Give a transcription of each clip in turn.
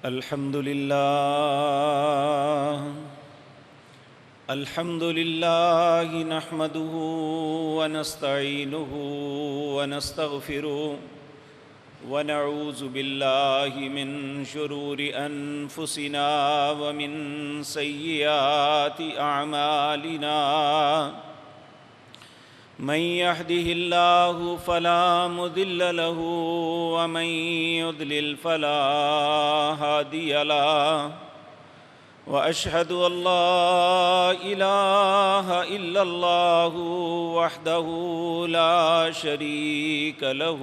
الحمد لله نحمده ونستعينه ونستغفره ونعوذ بالله من شرور أنفسنا ومن سيئات أعمالنا من يهده الله فلا مضل له ومن يضلل فلا هادي له وأشهد أن لا إله إلا الله وحده لا شريك له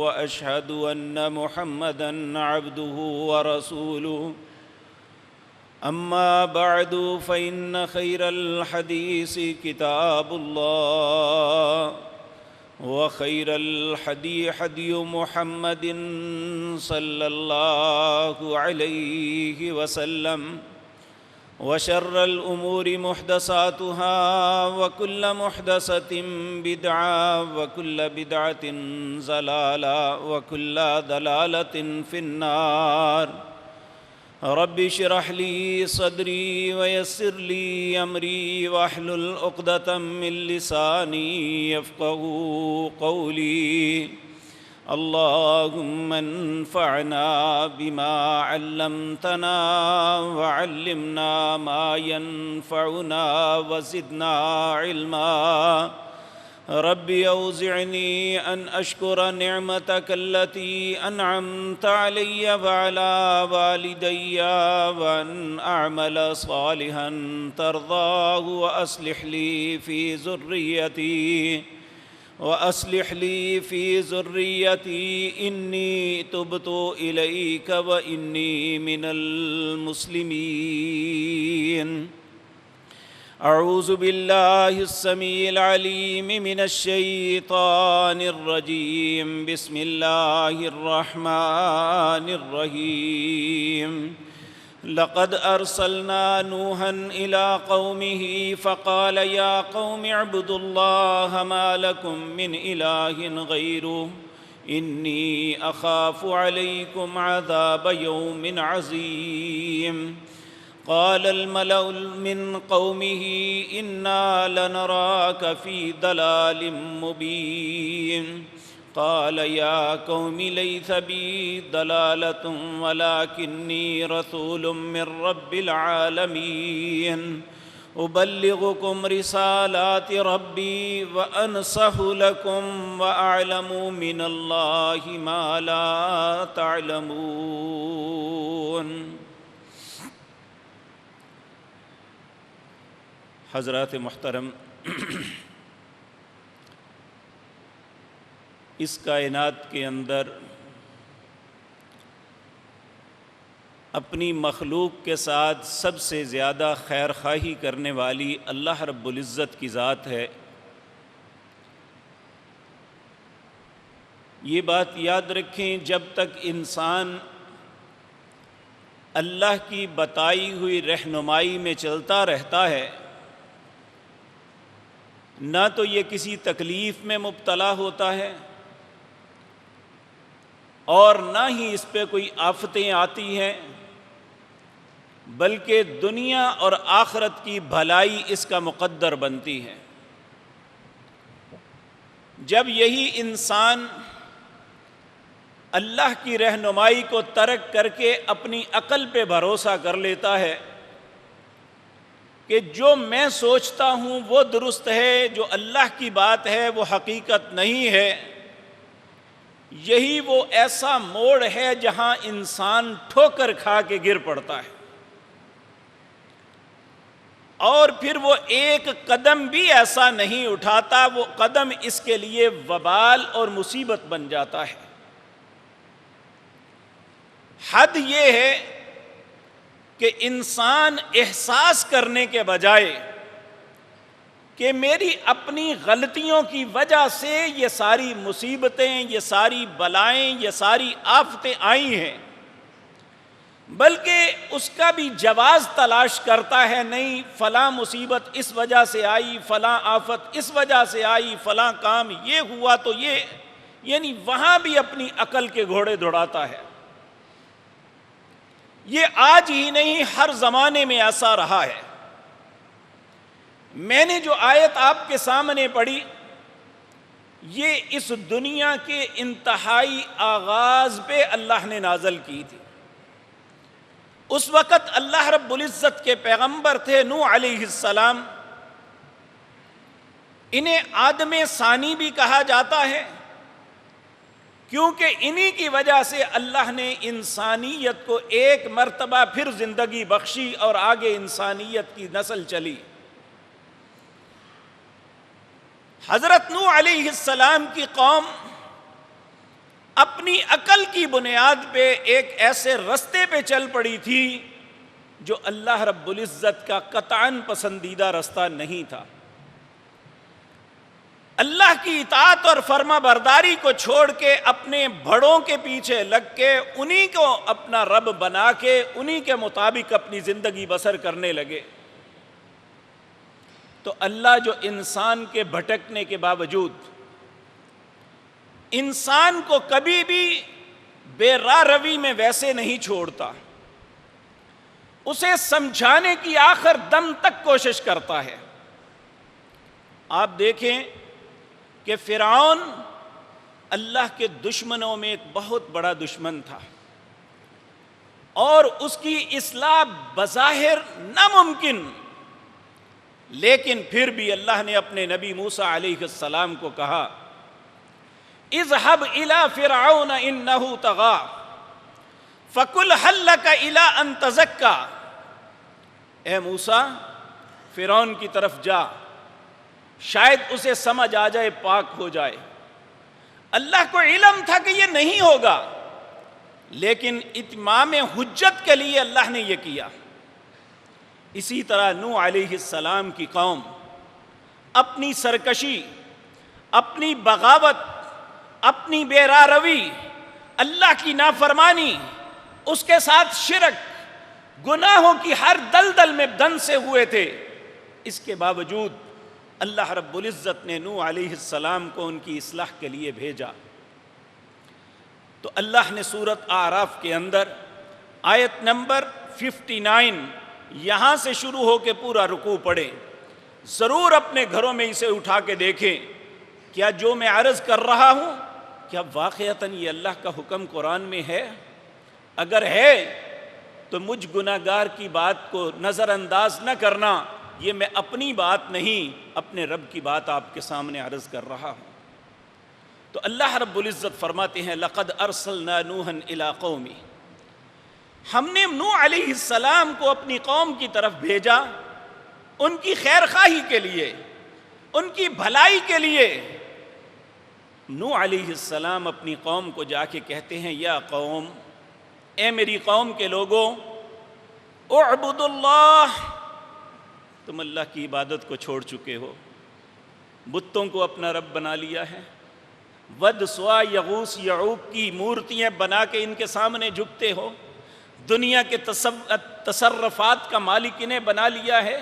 وأشهد أن محمدًا عبده ورسوله أما بعد فإن خير الحديث كتاب الله وخير الهدي هدي محمد صلى الله عليه وسلم وشر الأمور محدثاتها وكل محدثة بدعة وكل بدعة ضلالة وكل ضلالة في النار رب اشرح لي صدري ويسر لي أمري واحلل عقدة من لساني يفقهوا قولي اللهم انفعنا بما علمتنا وعلمنا ما ينفعنا وزدنا علما رب أوزعني أن أشكر نعمتك التي أنعمت علي وعلى والدي وأن أعمل صالحا ترضاه وأصلح لي في ذريتي إني تبت إليك وإني من المسلمين أعوذ بالله السميع العليم من الشيطان الرجيم بسم الله الرحمن الرحيم لقد أرسلنا نوحا إلى قومه فقال يا قوم اعبدوا الله ما لكم من إله غيره إني أخاف عليكم عذاب يوم عظيم قال الملأ من قومه إنا لنراك في ضلال مبين قال يا قوم ليس بي ضلالة ولكني رسول من رب العالمين أبلغكم رسالات ربي وأنصح لكم وأعلم من الله ما لا تعلمون۔ حضرات محترم، اس کائنات کے اندر اپنی مخلوق کے ساتھ سب سے زیادہ خیر خواہی کرنے والی اللہ رب العزت کی ذات ہے۔ یہ بات یاد رکھیں، جب تک انسان اللہ کی بتائی ہوئی رہنمائی میں چلتا رہتا ہے، نہ تو یہ کسی تکلیف میں مبتلا ہوتا ہے اور نہ ہی اس پہ کوئی آفتیں آتی ہیں، بلکہ دنیا اور آخرت کی بھلائی اس کا مقدر بنتی ہے۔ جب یہی انسان اللہ کی رہنمائی کو ترک کر کے اپنی عقل پہ بھروسہ کر لیتا ہے کہ جو میں سوچتا ہوں وہ درست ہے، جو اللہ کی بات ہے وہ حقیقت نہیں ہے، یہی وہ ایسا موڑ ہے جہاں انسان ٹھوکر کھا کے گر پڑتا ہے، اور پھر وہ ایک قدم بھی ایسا نہیں اٹھاتا، وہ قدم اس کے لیے وبال اور مصیبت بن جاتا ہے۔ حد یہ ہے کہ انسان احساس کرنے کے بجائے کہ میری اپنی غلطیوں کی وجہ سے یہ ساری مصیبتیں، یہ ساری بلائیں، یہ ساری آفتیں آئی ہیں، بلکہ اس کا بھی جواز تلاش کرتا ہے، نہیں فلاں مصیبت اس وجہ سے آئی، فلاں آفت اس وجہ سے آئی، فلاں کام یہ ہوا تو یہ، یعنی وہاں بھی اپنی عقل کے گھوڑے دوڑاتا ہے۔ یہ آج ہی نہیں ہر زمانے میں ایسا رہا ہے۔ میں نے جو آیت آپ کے سامنے پڑھی یہ اس دنیا کے انتہائی آغاز پہ اللہ نے نازل کی تھی۔ اس وقت اللہ رب العزت کے پیغمبر تھے نوح علیہ السلام، انہیں آدم ثانی بھی کہا جاتا ہے کیونکہ انہی کی وجہ سے اللہ نے انسانیت کو ایک مرتبہ پھر زندگی بخشی اور آگے انسانیت کی نسل چلی۔ حضرت نوح علیہ السلام کی قوم اپنی عقل کی بنیاد پہ ایک ایسے رستے پہ چل پڑی تھی جو اللہ رب العزت کا قطعاً پسندیدہ رستہ نہیں تھا۔ اللہ کی اطاعت اور فرما برداری کو چھوڑ کے اپنے بڑوں کے پیچھے لگ کے انہی کو اپنا رب بنا کے انہی کے مطابق اپنی زندگی بسر کرنے لگے، تو اللہ جو انسان کے بھٹکنے کے باوجود انسان کو کبھی بھی بے راہ روی میں ویسے نہیں چھوڑتا، اسے سمجھانے کی آخر دم تک کوشش کرتا ہے۔ آپ دیکھیں کہ فرعون اللہ کے دشمنوں میں ایک بہت بڑا دشمن تھا اور اس کی اصلاح بظاہر ناممکن، لیکن پھر بھی اللہ نے اپنے نبی موسیٰ علیہ السلام کو کہا اذهب الى فرعون انه طغى فقل هل لك الى ان تزكى، اے موسیٰ فرعون کی طرف جا، شاید اسے سمجھ آ جائے، پاک ہو جائے۔ اللہ کو علم تھا کہ یہ نہیں ہوگا، لیکن اتمام حجت کے لیے اللہ نے یہ کیا۔ اسی طرح نوح علیہ السلام کی قوم اپنی سرکشی، اپنی بغاوت، اپنی بے راہ روی، اللہ کی نافرمانی، اس کے ساتھ شرک، گناہوں کی ہر دلدل میں دھنسے ہوئے تھے۔ اس کے باوجود اللہ رب العزت نے نوح علیہ السلام کو ان کی اصلاح کے لیے بھیجا۔ تو اللہ نے سورۃ اعراف کے اندر آیت نمبر 59 یہاں سے شروع ہو کے پورا رکوع پڑھیں، ضرور اپنے گھروں میں اسے اٹھا کے دیکھیں، کیا جو میں عرض کر رہا ہوں کیا واقعتاً یہ اللہ کا حکم قرآن میں ہے؟ اگر ہے تو مجھ گناہگار کی بات کو نظر انداز نہ کرنا، یہ میں اپنی بات نہیں اپنے رب کی بات آپ کے سامنے عرض کر رہا ہوں۔ تو اللہ رب العزت فرماتے ہیں لقد ارسلنا نوحا الی قومی، ہم نے نوح علیہ السلام کو اپنی قوم کی طرف بھیجا، ان کی خیر خواہی کے لیے، ان کی بھلائی کے لیے۔ نوح علیہ السلام اپنی قوم کو جا کے کہتے ہیں یا قوم، اے میری قوم کے لوگوں، اعبدوا اللہ، تم اللہ کی عبادت کو چھوڑ چکے ہو، بتوں کو اپنا رب بنا لیا ہے، ود سوا یغوث یعوق کی مورتیاں بنا کے ان کے سامنے جھکتے ہو، دنیا کے تصرفات کا مالک انہیں بنا لیا ہے،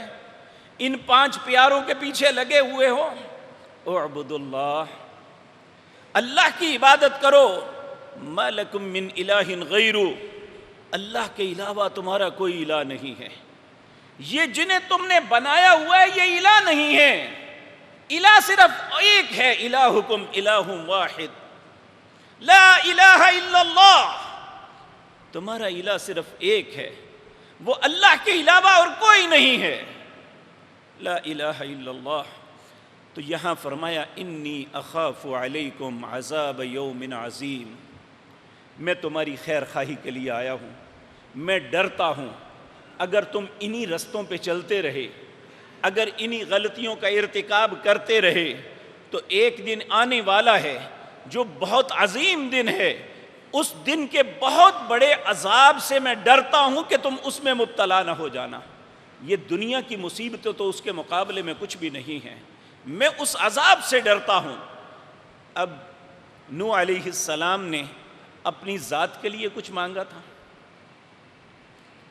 ان 5 پیاروں کے پیچھے لگے ہوئے ہو۔ اعبدوا اللہ، اللہ کی عبادت کرو، ما لکم من الہ غیرہ، اللہ کے علاوہ تمہارا کوئی الہ نہیں ہے، یہ جنہیں تم نے بنایا ہوا ہے یہ الہ نہیں ہے، الہ صرف ایک ہے، الہکم الہ واحد لا الہ الا اللہ، تمہارا الہ صرف ایک ہے، وہ اللہ کے علاوہ اور کوئی نہیں ہے، لا الہ الا اللہ۔ تو یہاں فرمایا انی اخاف علیکم عذاب یوم عظیم، میں تمہاری خیر خواہی کے لیے آیا ہوں، میں ڈرتا ہوں اگر تم انہی رستوں پہ چلتے رہے، اگر انہی غلطیوں کا ارتکاب کرتے رہے تو ایک دن آنے والا ہے جو بہت عظیم دن ہے، اس دن کے بہت بڑے عذاب سے میں ڈرتا ہوں کہ تم اس میں مبتلا نہ ہو جانا۔ یہ دنیا کی مصیبتیں تو اس کے مقابلے میں کچھ بھی نہیں ہیں، میں اس عذاب سے ڈرتا ہوں۔ اب نوح علیہ السلام نے اپنی ذات کے لیے کچھ مانگا تھا،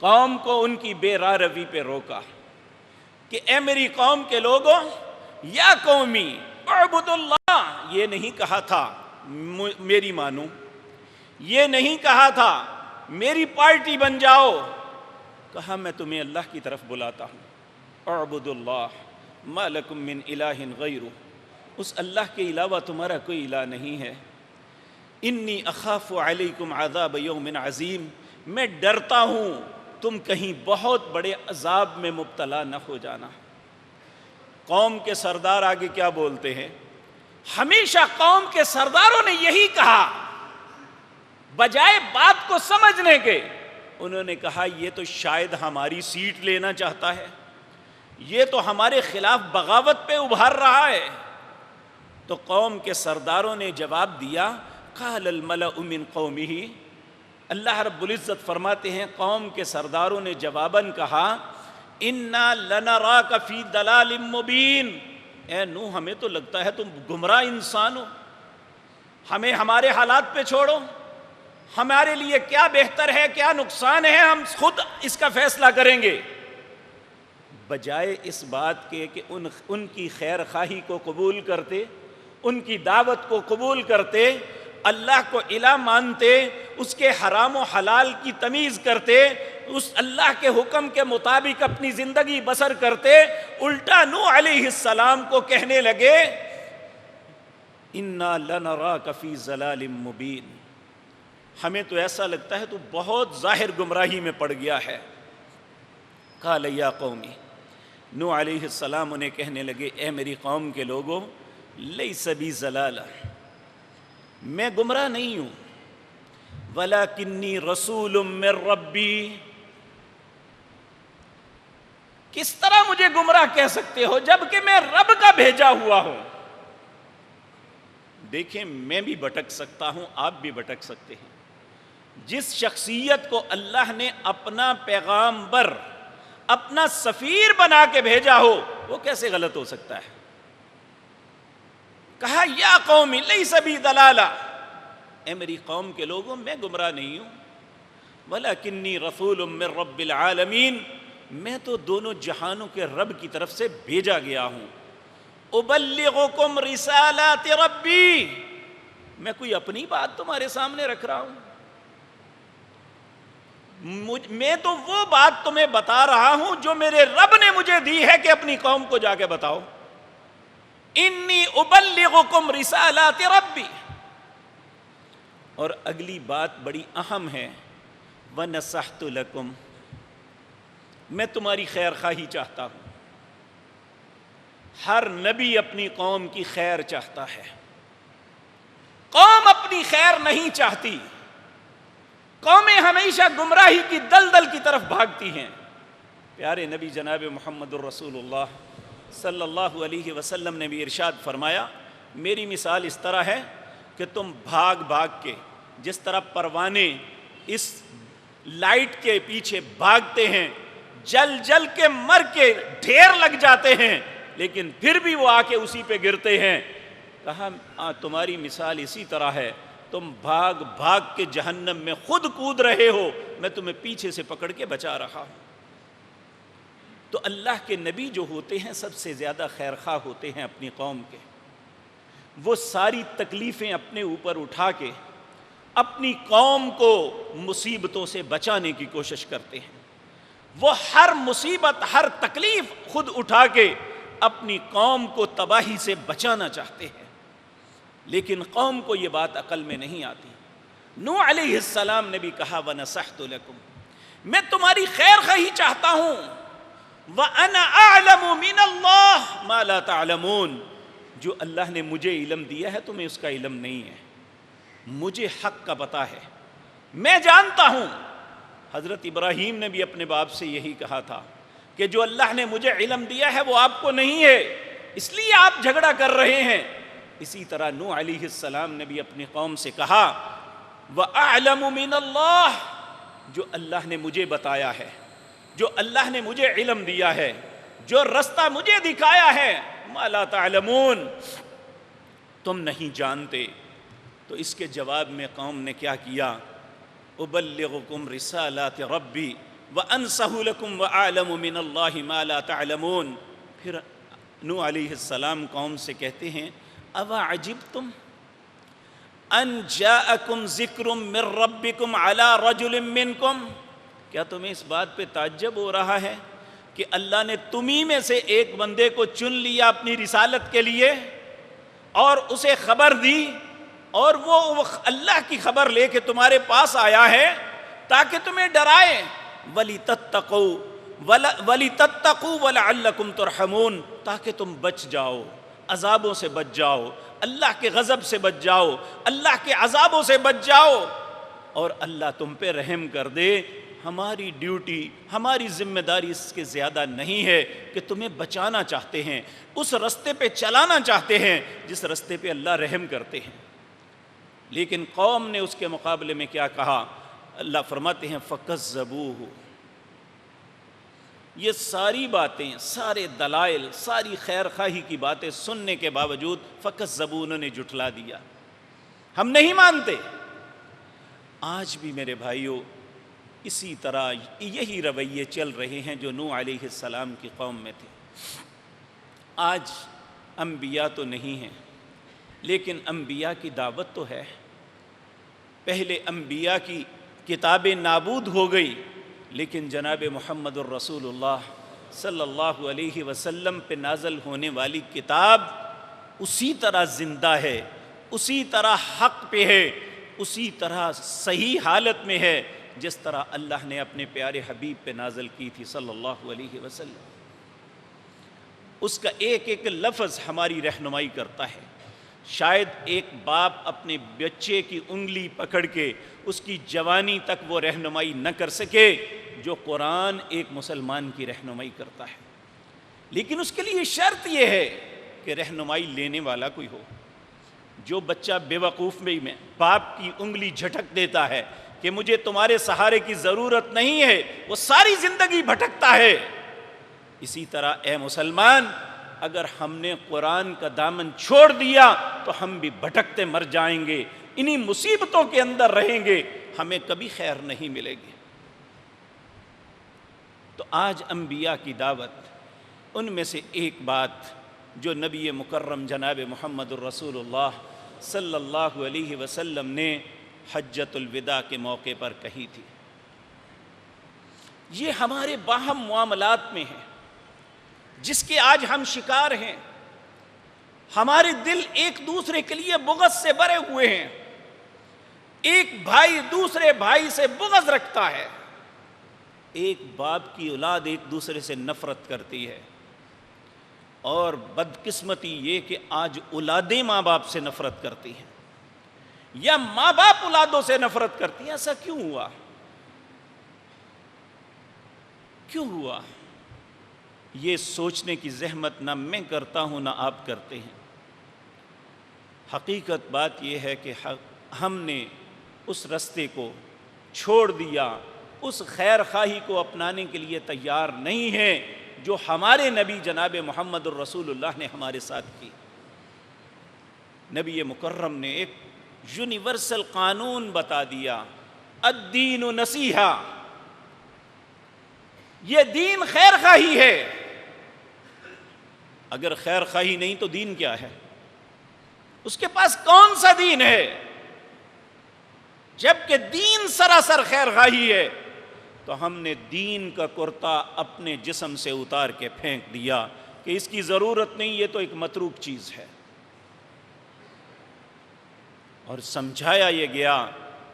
قوم کو ان کی بے راہ روی پہ روکا کہ اے میری قوم کے لوگوں، یا قومی اعبدوا اللہ، یہ نہیں کہا تھا میری مانو، یہ نہیں کہا تھا میری پارٹی بن جاؤ. کہا میں تمہیں اللہ کی طرف بلاتا ہوں. اعبدوا اللہ ما لکم من الہ غیرہ، اس اللہ کے علاوہ تمہارا کوئی الہ نہیں ہے. انی اخاف علیکم عذاب یوم عظیم، میں ڈرتا ہوں تم کہیں بہت بڑے عذاب میں مبتلا نہ ہو جانا. قوم کے سردار آگے کیا بولتے ہیں؟ ہمیشہ قوم کے سرداروں نے یہی کہا، بجائے بات کو سمجھنے کے انہوں نے کہا یہ تو شاید ہماری سیٹ لینا چاہتا ہے، یہ تو ہمارے خلاف بغاوت پہ ابھار رہا ہے. تو قوم کے سرداروں نے جواب دیا، قال الملأ من قومہ، اللہ رب العزت فرماتے ہیں قوم کے سرداروں نے جواباً کہا، انا لنراک فی ضلال مبین، اے نوح ہمیں تو لگتا ہے تم گمراہ انسان ہو، ہمیں ہمارے حالات پہ چھوڑو، ہمارے لیے کیا بہتر ہے کیا نقصان ہے ہم خود اس کا فیصلہ کریں گے. بجائے اس بات کے کہ ان کی خیر خواہی کو قبول کرتے، ان کی دعوت کو قبول کرتے، اللہ کو الہ مانتے، اس کے حرام و حلال کی تمیز کرتے، اس اللہ کے حکم کے مطابق اپنی زندگی بسر کرتے، الٹا نوح علیہ السلام کو کہنے لگے انا لنراک فی ضلال مبین، ہمیں تو ایسا لگتا ہے تو بہت ظاہر گمراہی میں پڑ گیا ہے. قال یا قومی، نوح علیہ السلام انہیں کہنے لگے اے میری قوم کے لوگوں، لیس بی ضلالہ، میں گمراہ نہیں ہوں، ولیکنی رسول من ربی. کس طرح مجھے گمراہ کہہ سکتے ہو جبکہ میں رب کا بھیجا ہوا ہوں؟ دیکھیں میں بھی بھٹک سکتا ہوں، آپ بھی بھٹک سکتے ہیں. جس شخصیت کو اللہ نے اپنا پیغامبر، اپنا سفیر بنا کے بھیجا ہو، وہ کیسے غلط ہو سکتا ہے؟ کہا یا قوم لیس بی ضلالہ، اے میری قوم کے لوگوں میں گمراہ نہیں ہوں، ولیکنی رسول من رب العالمین، میں تو دونوں جہانوں کے رب کی طرف سے بھیجا گیا ہوں. ابلغکم رسالات ربی، میں کوئی اپنی بات تمہارے سامنے رکھ رہا ہوں، میں تو وہ بات تمہیں بتا رہا ہوں جو میرے رب نے مجھے دی ہے کہ اپنی قوم کو جا کے بتاؤ. انی ابلغکم رسالات ربی. اور اگلی بات بڑی اہم ہے، وَنَصَحْتُ لَكُمْ، میں تمہاری خیر خواہی چاہتا ہوں. ہر نبی اپنی قوم کی خیر چاہتا ہے، قوم اپنی خیر نہیں چاہتی. قومیں ہمیشہ گمراہی کی دلدل کی طرف بھاگتی ہیں. پیارے نبی جناب محمد الرسول اللہ صلی اللہ علیہ وسلم نے بھی ارشاد فرمایا، میری مثال اس طرح ہے کہ تم بھاگ بھاگ کے، جس طرح پروانے اس لائٹ کے پیچھے بھاگتے ہیں، جل جل کے مر کے ڈھیر لگ جاتے ہیں، لیکن پھر بھی وہ آ کے اسی پہ گرتے ہیں. کہا تمہاری مثال اسی طرح ہے، تم بھاگ بھاگ کے جہنم میں خود کود رہے ہو، میں تمہیں پیچھے سے پکڑ کے بچا رہا ہوں. تو اللہ کے نبی جو ہوتے ہیں سب سے زیادہ خیر خواہ ہوتے ہیں اپنی قوم کے. وہ ساری تکلیفیں اپنے اوپر اٹھا کے اپنی قوم کو مصیبتوں سے بچانے کی کوشش کرتے ہیں. وہ ہر مصیبت، ہر تکلیف خود اٹھا کے اپنی قوم کو تباہی سے بچانا چاہتے ہیں، لیکن قوم کو یہ بات عقل میں نہیں آتی. نوح علیہ السلام نے بھی کہا وَنَصَحْتُ لَكُمْ، میں تمہاری خیر خواہی چاہتا ہوں. وَأَنَا أَعْلَمُ مِنَ اللَّهِ مَا لَا تَعْلَمُونَ، جو اللہ نے مجھے علم دیا ہے تمہیں اس کا علم نہیں ہے. مجھے حق کا پتہ ہے، میں جانتا ہوں. حضرت ابراہیم نے بھی اپنے باپ سے یہی کہا تھا کہ جو اللہ نے مجھے علم دیا ہے وہ آپ کو نہیں ہے، اس لیے آپ جھگڑا کر رہے ہیں. اسی طرح نوح علیہ السلام نے بھی اپنی قوم سے کہا وَأَعْلَمُ مِنَ اللَّهِ، جو اللہ نے مجھے بتایا ہے، جو اللہ نے مجھے علم دیا ہے، جو رستہ مجھے دکھایا ہے، مَا لَا تَعْلَمُونَ، تم نہیں جانتے. تو اس کے جواب میں قوم نے کیا کیا؟ أُبَلِّغُكُمْ رِسَالَاتِ رَبِّي وَأَنصَحُ لَكُمْ وَأَعْلَمُ مِنَ اللَّهِ مَا لَا تَعْلَمُونَ. پھر نوح علیہ السلام قوم سے کہتے ہیں اَوَعَجِبْتُمْ ان جاءکم ذکر من ربکم علی رجل منکم، کیا تمہیں اس بات پہ تعجب ہو رہا ہے کہ اللہ نے تمہیں میں سے ایک بندے کو چن لیا اپنی رسالت کے لیے اور اسے خبر دی، اور وہ اللہ کی خبر لے کے تمہارے پاس آیا ہے تاکہ تمہیں ڈرائے، وَلِتَتَّقُوا وَلَعَلَّكُمْ تُرْحَمُونَ، تاکہ تم بچ جاؤ، عذابوں سے بچ جاؤ، اللہ کے غضب سے بچ جاؤ، اللہ کے عذابوں سے بچ جاؤ اور اللہ تم پہ رحم کر دے۔ ہماری ڈیوٹی، ہماری ذمہ داری اس کے زیادہ نہیں ہے کہ تمہیں بچانا چاہتے ہیں، اس رستے پہ چلانا چاہتے ہیں جس رستے پہ اللہ رحم کرتے ہیں۔ لیکن قوم نے اس کے مقابلے میں کیا کہا؟ اللہ فرماتے ہیں فَكَذَّبُوهُ، یہ ساری باتیں، سارے دلائل، ساری خیر خواہی کی باتیں سننے کے باوجود فَكَذَّبُوهُ، انہوں نے جھٹلا دیا، ہم نہیں مانتے۔ آج بھی میرے بھائیوں اسی طرح یہی رویے چل رہے ہیں جو نوح علیہ السلام کی قوم میں تھے۔ آج انبیاء تو نہیں ہیں لیکن انبیاء کی دعوت تو ہے۔ پہلے انبیاء کی کتابیں نابود ہو گئی، لیکن جناب محمد الرسول اللہ صلی اللہ علیہ وسلم پہ نازل ہونے والی کتاب اسی طرح زندہ ہے، اسی طرح حق پہ ہے، اسی طرح صحیح حالت میں ہے جس طرح اللہ نے اپنے پیارے حبیب پہ نازل کی تھی صلی اللہ علیہ وسلم۔ اس کا ایک ایک لفظ ہماری رہنمائی کرتا ہے۔ شاید ایک باپ اپنے بچے کی انگلی پکڑ کے اس کی جوانی تک وہ رہنمائی نہ کر سکے جو قرآن ایک مسلمان کی رہنمائی کرتا ہے، لیکن اس کے لیے شرط یہ ہے کہ رہنمائی لینے والا کوئی ہو۔ جو بچہ بے وقوف میں باپ کی انگلی جھٹک دیتا ہے کہ مجھے تمہارے سہارے کی ضرورت نہیں ہے، وہ ساری زندگی بھٹکتا ہے۔ اسی طرح اے مسلمان، اگر ہم نے قرآن کا دامن چھوڑ دیا تو ہم بھی بھٹکتے مر جائیں گے، انہی مصیبتوں کے اندر رہیں گے، ہمیں کبھی خیر نہیں ملے گی۔ تو آج انبیاء کی دعوت، ان میں سے ایک بات جو نبی مکرم جناب محمد الرسول اللہ صلی اللہ علیہ وسلم نے حجۃ الوداع کے موقع پر کہی تھی، یہ ہمارے باہم معاملات میں ہے جس کے آج ہم شکار ہیں۔ ہمارے دل ایک دوسرے کے لیے بغض سے بھرے ہوئے ہیں، ایک بھائی دوسرے بھائی سے بغض رکھتا ہے، ایک باپ کی اولاد ایک دوسرے سے نفرت کرتی ہے، اور بدقسمتی یہ کہ آج اولادیں ماں باپ سے نفرت کرتی ہیں یا ماں باپ اولادوں سے نفرت کرتی ہیں۔ ایسا کیوں ہوا؟ کیوں ہوا؟ یہ سوچنے کی زحمت نہ میں کرتا ہوں نہ آپ کرتے ہیں۔ حقیقت بات یہ ہے کہ ہم نے اس رستے کو چھوڑ دیا، اس خیر خواہی کو اپنانے کے لیے تیار نہیں ہیں جو ہمارے نبی جناب محمد الرسول اللہ نے ہمارے ساتھ کی۔ نبی مکرم نے ایک یونیورسل قانون بتا دیا، الدین نصیحہ، یہ دین خیر خواہی ہے۔ اگر خیر خواہی نہیں تو دین کیا ہے؟ اس کے پاس کون سا دین ہے؟ جبکہ دین سراسر خیر خواہی ہے تو ہم نے دین کا کرتا اپنے جسم سے اتار کے پھینک دیا کہ اس کی ضرورت نہیں، یہ تو ایک متروک چیز ہے، اور سمجھایا یہ گیا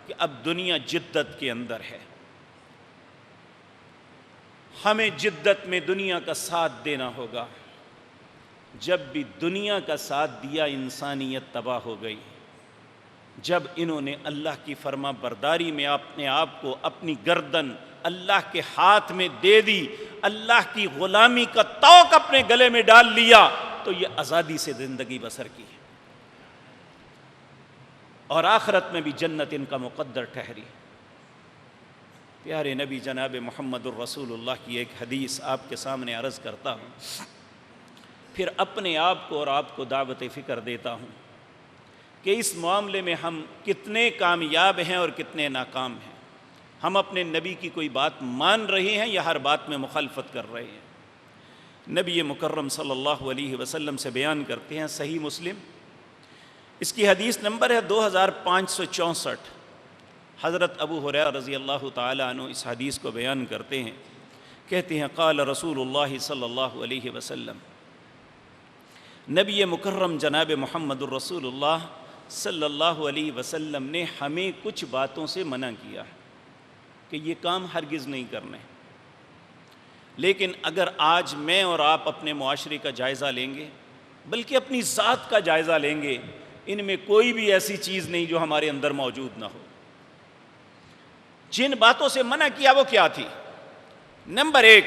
کہ اب دنیا جدت کے اندر ہے، ہمیں جدت میں دنیا کا ساتھ دینا ہوگا۔ جب بھی دنیا کا ساتھ دیا انسانیت تباہ ہو گئی۔ جب انہوں نے اللہ کی فرما برداری میں اپنے آپ کو، اپنی گردن اللہ کے ہاتھ میں دے دی، اللہ کی غلامی کا طوق اپنے گلے میں ڈال لیا، تو یہ آزادی سے زندگی بسر کی اور آخرت میں بھی جنت ان کا مقدر ٹھہری۔ پیارے نبی جناب محمد الرسول اللہ کی ایک حدیث آپ کے سامنے عرض کرتا ہوں، پھر اپنے آپ کو اور آپ کو دعوت فکر دیتا ہوں کہ اس معاملے میں ہم کتنے کامیاب ہیں اور کتنے ناکام ہیں۔ ہم اپنے نبی کی کوئی بات مان رہے ہیں یا ہر بات میں مخالفت کر رہے ہیں؟ نبی مکرم صلی اللہ علیہ وسلم سے بیان کرتے ہیں، صحیح مسلم، اس کی حدیث نمبر ہے 2564۔ حضرت ابو ہریرہ رضی اللہ تعالی عنہ اس حدیث کو بیان کرتے ہیں، کہتے ہیں قال رسول اللہ صلی اللہ علیہ وسلم، نبی مکرم جناب محمد الرسول اللہ صلی اللہ علیہ وسلم نے ہمیں کچھ باتوں سے منع کیا کہ یہ کام ہرگز نہیں کرنے، لیکن اگر آج میں اور آپ اپنے معاشرے کا جائزہ لیں گے، بلکہ اپنی ذات کا جائزہ لیں گے، ان میں کوئی بھی ایسی چیز نہیں جو ہمارے اندر موجود نہ ہو۔ جن باتوں سے منع کیا وہ کیا تھی؟ نمبر 1،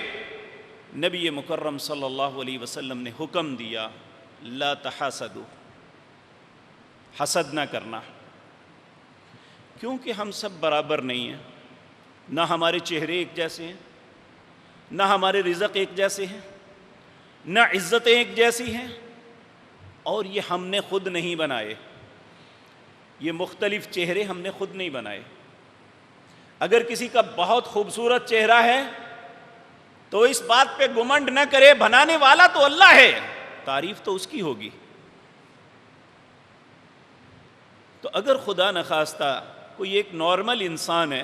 نبی مکرم صلی اللہ علیہ وسلم نے حکم دیا لا تحاسدوا، حسد نہ کرنا، کیونکہ ہم سب برابر نہیں ہیں، نہ ہمارے چہرے ایک جیسے ہیں، نہ ہمارے رزق ایک جیسے ہیں، نہ عزتیں ایک جیسی ہیں، اور یہ ہم نے خود نہیں بنائے، یہ مختلف چہرے ہم نے خود نہیں بنائے۔ اگر کسی کا بہت خوبصورت چہرہ ہے تو اس بات پہ گمنڈ نہ کرے، بنانے والا تو اللہ ہے، تعریف تو اس کی ہوگی۔ تو اگر خدا نخواستہ کوئی ایک نارمل انسان ہے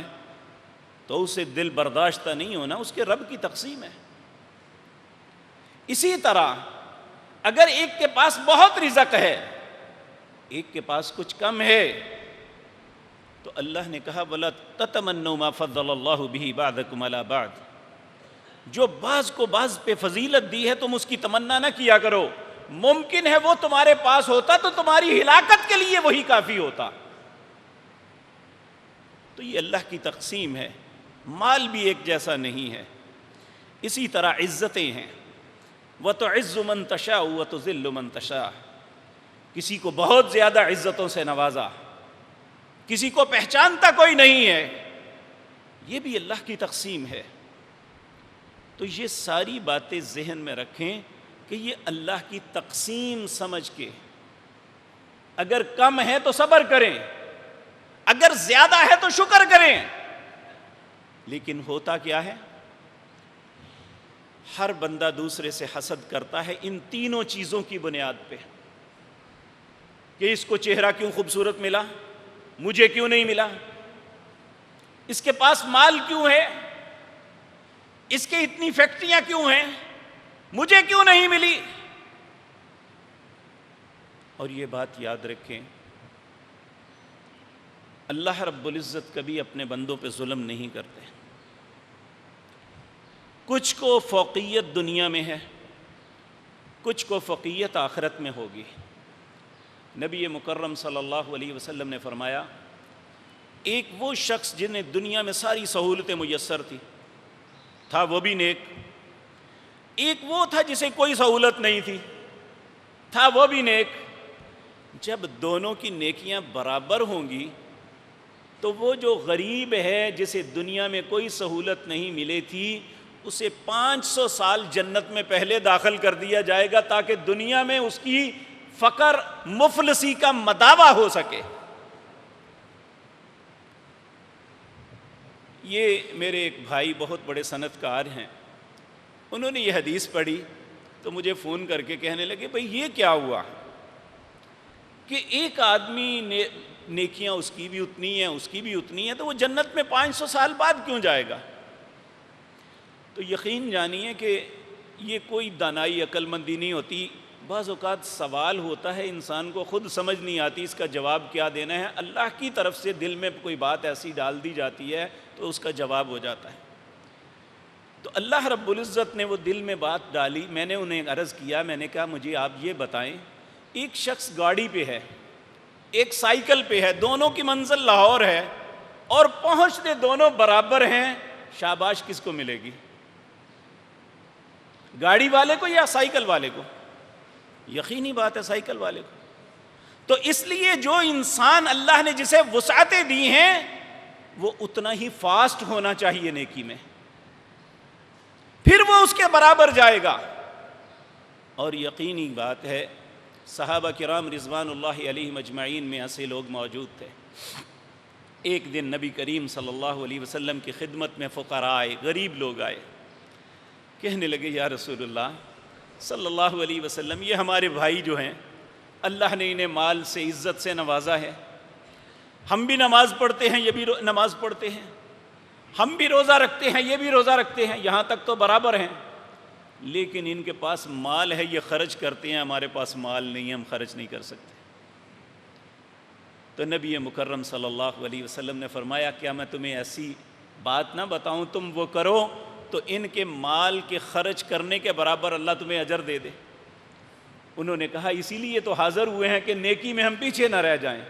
تو اسے دل برداشتہ نہیں ہونا، اس کے رب کی تقسیم ہے۔ اسی طرح اگر ایک کے پاس بہت رزق ہے، ایک کے پاس کچھ کم ہے، تو اللہ نے کہا وَلَا تَتَمَنَّوْا مَا فَضَّلَ اللَّهُ بِهِ بَعْضَكُمْ عَلَى بَعْضٍ، جو بعض کو بعض پہ فضیلت دی ہے تم اس کی تمنا نہ کیا کرو، ممکن ہے وہ تمہارے پاس ہوتا تو تمہاری ہلاکت کے لیے وہی کافی ہوتا۔ تو یہ اللہ کی تقسیم ہے، مال بھی ایک جیسا نہیں ہے۔ اسی طرح عزتیں ہیں، وَتُعِزُّ مَن تَشَاءُ وَتُذِلُّ مَن تَشَاءُ، کسی کو بہت زیادہ عزتوں سے نوازا، کسی کو پہچانتا کوئی نہیں ہے، یہ بھی اللہ کی تقسیم ہے۔ تو یہ ساری باتیں ذہن میں رکھیں کہ یہ اللہ کی تقسیم سمجھ کے، اگر کم ہے تو صبر کریں، اگر زیادہ ہے تو شکر کریں۔ لیکن ہوتا کیا ہے؟ ہر بندہ دوسرے سے حسد کرتا ہے ان تینوں چیزوں کی بنیاد پہ، کہ اس کو چہرہ کیوں خوبصورت ملا، مجھے کیوں نہیں ملا، اس کے پاس مال کیوں ہے، اس کے اتنی فیکٹریاں کیوں ہیں، مجھے کیوں نہیں ملی۔ اور یہ بات یاد رکھیں، اللہ رب العزت کبھی اپنے بندوں پہ ظلم نہیں کرتے۔ کچھ کو فوقیت دنیا میں ہے، کچھ کو فوقیت آخرت میں ہوگی۔ نبی مکرم صلی اللہ علیہ وسلم نے فرمایا، ایک وہ شخص جنہیں دنیا میں ساری سہولتیں میسر تھا وہ بھی نیک، ایک وہ تھا جسے کوئی سہولت نہیں تھا وہ بھی نیک۔ جب دونوں کی نیکیاں برابر ہوں گی تو وہ جو غریب ہے جسے دنیا میں کوئی سہولت نہیں ملے تھی، اسے 500 سال جنت میں پہلے داخل کر دیا جائے گا تاکہ دنیا میں اس کی فقر مفلسی کا مداوع ہو سکے۔ یہ میرے ایک بھائی بہت بڑے صنعت کار ہیں، انہوں نے یہ حدیث پڑھی تو مجھے فون کر کے کہنے لگے بھئی یہ کیا ہوا کہ ایک آدمی نیکیاں اس کی بھی اتنی ہیں، اس کی بھی اتنی ہیں، تو وہ جنت میں 500 سال بعد کیوں جائے گا؟ تو یقین جانیے کہ یہ کوئی دانائی عقل مندی نہیں ہوتی، بعض اوقات سوال ہوتا ہے انسان کو خود سمجھ نہیں آتی اس کا جواب کیا دینا ہے، اللہ کی طرف سے دل میں کوئی بات ایسی ڈال دی جاتی ہے تو اس کا جواب ہو جاتا ہے۔ تو اللہ رب العزت نے وہ دل میں بات ڈالی، میں نے انہیں عرض کیا، میں نے کہا مجھے آپ یہ بتائیں، ایک شخص گاڑی پہ ہے، ایک سائیکل پہ ہے، دونوں کی منزل لاہور ہے اور پہنچتے دونوں برابر ہیں، شاباش کس کو ملے گی؟ گاڑی والے کو یا سائیکل والے کو؟ یقینی بات ہے سائیکل والے کو۔ تو اس لیے جو انسان اللہ نے جسے وسعتیں دی ہیں وہ اتنا ہی فاسٹ ہونا چاہیے نیکی میں، پھر وہ اس کے برابر جائے گا۔ اور یقینی بات ہے صحابہ کرام رضوان اللہ علیہم اجمعین میں ایسے لوگ موجود تھے۔ ایک دن نبی کریم صلی اللہ علیہ وسلم کی خدمت میں فقراء آئے، غریب لوگ آئے، کہنے لگے یا رسول اللہ صلی اللہ علیہ وسلم، یہ ہمارے بھائی جو ہیں اللہ نے انہیں مال سے، عزت سے نوازا ہے. ہم بھی نماز پڑھتے ہیں، یہ بھی نماز پڑھتے ہیں. ہم بھی روزہ رکھتے ہیں، یہ بھی روزہ رکھتے ہیں، یہاں تک تو برابر ہیں. لیکن ان کے پاس مال ہے، یہ خرچ کرتے ہیں، ہمارے پاس مال نہیں ہے، ہم خرچ نہیں کر سکتے. تو نبی مکرم صلی اللہ علیہ وسلم نے فرمایا کیا میں تمہیں ایسی بات نہ بتاؤں، تم وہ کرو تو ان کے مال کے خرچ کرنے کے برابر اللہ تمہیں اجر دے دے. انہوں نے کہا اسی لیے تو حاضر ہوئے ہیں کہ نیکی میں ہم پیچھے نہ رہ جائیں.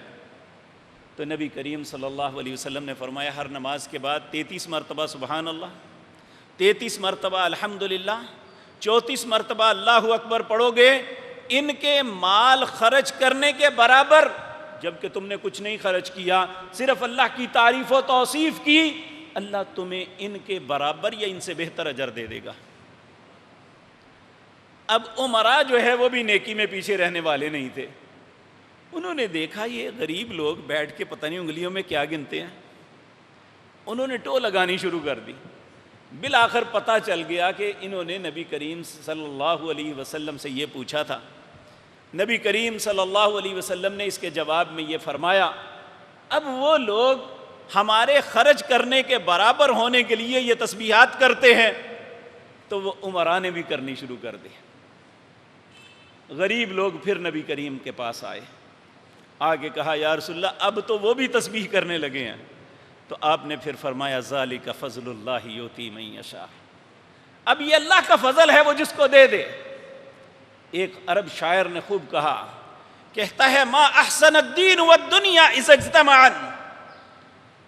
تو نبی کریم صلی اللہ علیہ وسلم نے فرمایا ہر نماز کے بعد 33 مرتبہ سبحان اللہ، 33 مرتبہ الحمدللہ، 34 مرتبہ اللہ اکبر پڑھو گے، ان کے مال خرچ کرنے کے برابر، جبکہ تم نے کچھ نہیں خرچ کیا، صرف اللہ کی تعریف و توصیف کی، اللہ تمہیں ان کے برابر یا ان سے بہتر اجر دے دے گا. اب عمرا جو ہے وہ بھی نیکی میں پیچھے رہنے والے نہیں تھے. انہوں نے دیکھا یہ غریب لوگ بیٹھ کے پتہ نہیں انگلیوں میں کیا گنتے ہیں. انہوں نے ٹو لگانی شروع کر دی. بالآخر پتہ چل گیا کہ انہوں نے نبی کریم صلی اللہ علیہ وسلم سے یہ پوچھا تھا. نبی کریم صلی اللہ علیہ وسلم نے اس کے جواب میں یہ فرمایا اب وہ لوگ ہمارے خرچ کرنے کے برابر ہونے کے لیے یہ تسبیحات کرتے ہیں تو وہ عمرا نے بھی کرنی شروع کر دی. غریب لوگ پھر نبی کریم کے پاس آئے، آگے کہا یا رسول اللہ اب تو وہ بھی تسبیح کرنے لگے ہیں. تو آپ نے پھر فرمایا ذالک فضل اللہ یؤتی من یشاء، اب یہ اللہ کا فضل ہے، وہ جس کو دے دے. ایک عرب شاعر نے خوب کہا، کہتا ہے ما احسن الدین والدنیا اذا اجتمعا،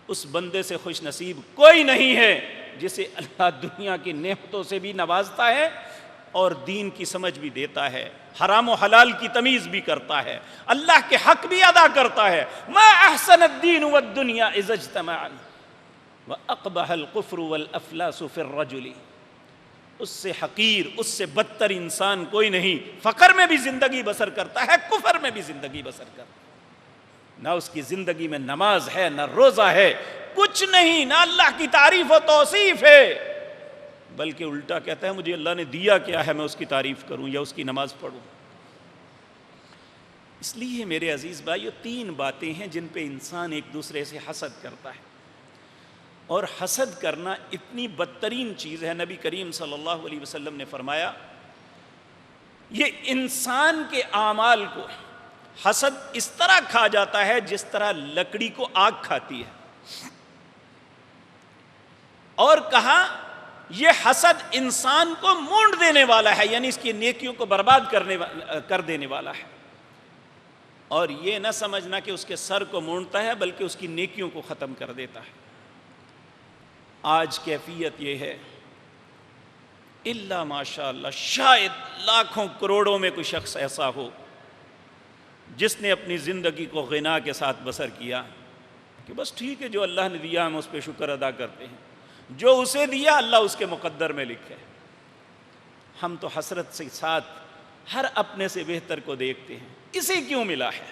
اس بندے سے خوش نصیب کوئی نہیں ہے جسے اللہ دنیا کی نعمتوں سے بھی نوازتا ہے اور دین کی سمجھ بھی دیتا ہے، حرام و حلال کی تمیز بھی کرتا ہے، اللہ کے حق بھی ادا کرتا ہے. ما احسن الدین والدنیا اذا اجتمعا واقبح الكفر والافلاس في الرجل، اس سے حقیر، اس سے بدتر انسان کوئی نہیں. فقر میں بھی زندگی بسر کرتا ہے، کفر میں بھی زندگی بسر کرتا ہے. نہ اس کی زندگی میں نماز ہے، نہ روزہ ہے، کچھ نہیں، نہ اللہ کی تعریف و توصیف ہے، بلکہ الٹا کہتا ہے مجھے اللہ نے دیا کیا ہے میں اس کی تعریف کروں یا اس کی نماز پڑھوں. اس لیے میرے عزیز بھائیو 3 باتیں ہیں جن پہ انسان ایک دوسرے سے حسد کرتا ہے، اور حسد کرنا اتنی بدترین چیز ہے. نبی کریم صلی اللہ علیہ وسلم نے فرمایا یہ انسان کے اعمال کو حسد اس طرح کھا جاتا ہے جس طرح لکڑی کو آگ کھاتی ہے. اور کہا یہ حسد انسان کو مونڈ دینے والا ہے، یعنی اس کی نیکیوں کو برباد کر دینے والا ہے. اور یہ نہ سمجھنا کہ اس کے سر کو مونڈتا ہے، بلکہ اس کی نیکیوں کو ختم کر دیتا ہے. آج کیفیت یہ ہے الا ماشاء اللہ، شاید لاکھوں کروڑوں میں کوئی شخص ایسا ہو جس نے اپنی زندگی کو غنا کے ساتھ بسر کیا کہ بس ٹھیک ہے جو اللہ نے دیا ہم اس پہ شکر ادا کرتے ہیں، جو اسے دیا اللہ اس کے مقدر میں لکھے. ہم تو حسرت سے ساتھ ہر اپنے سے بہتر کو دیکھتے ہیں، اسے کیوں ملا ہے.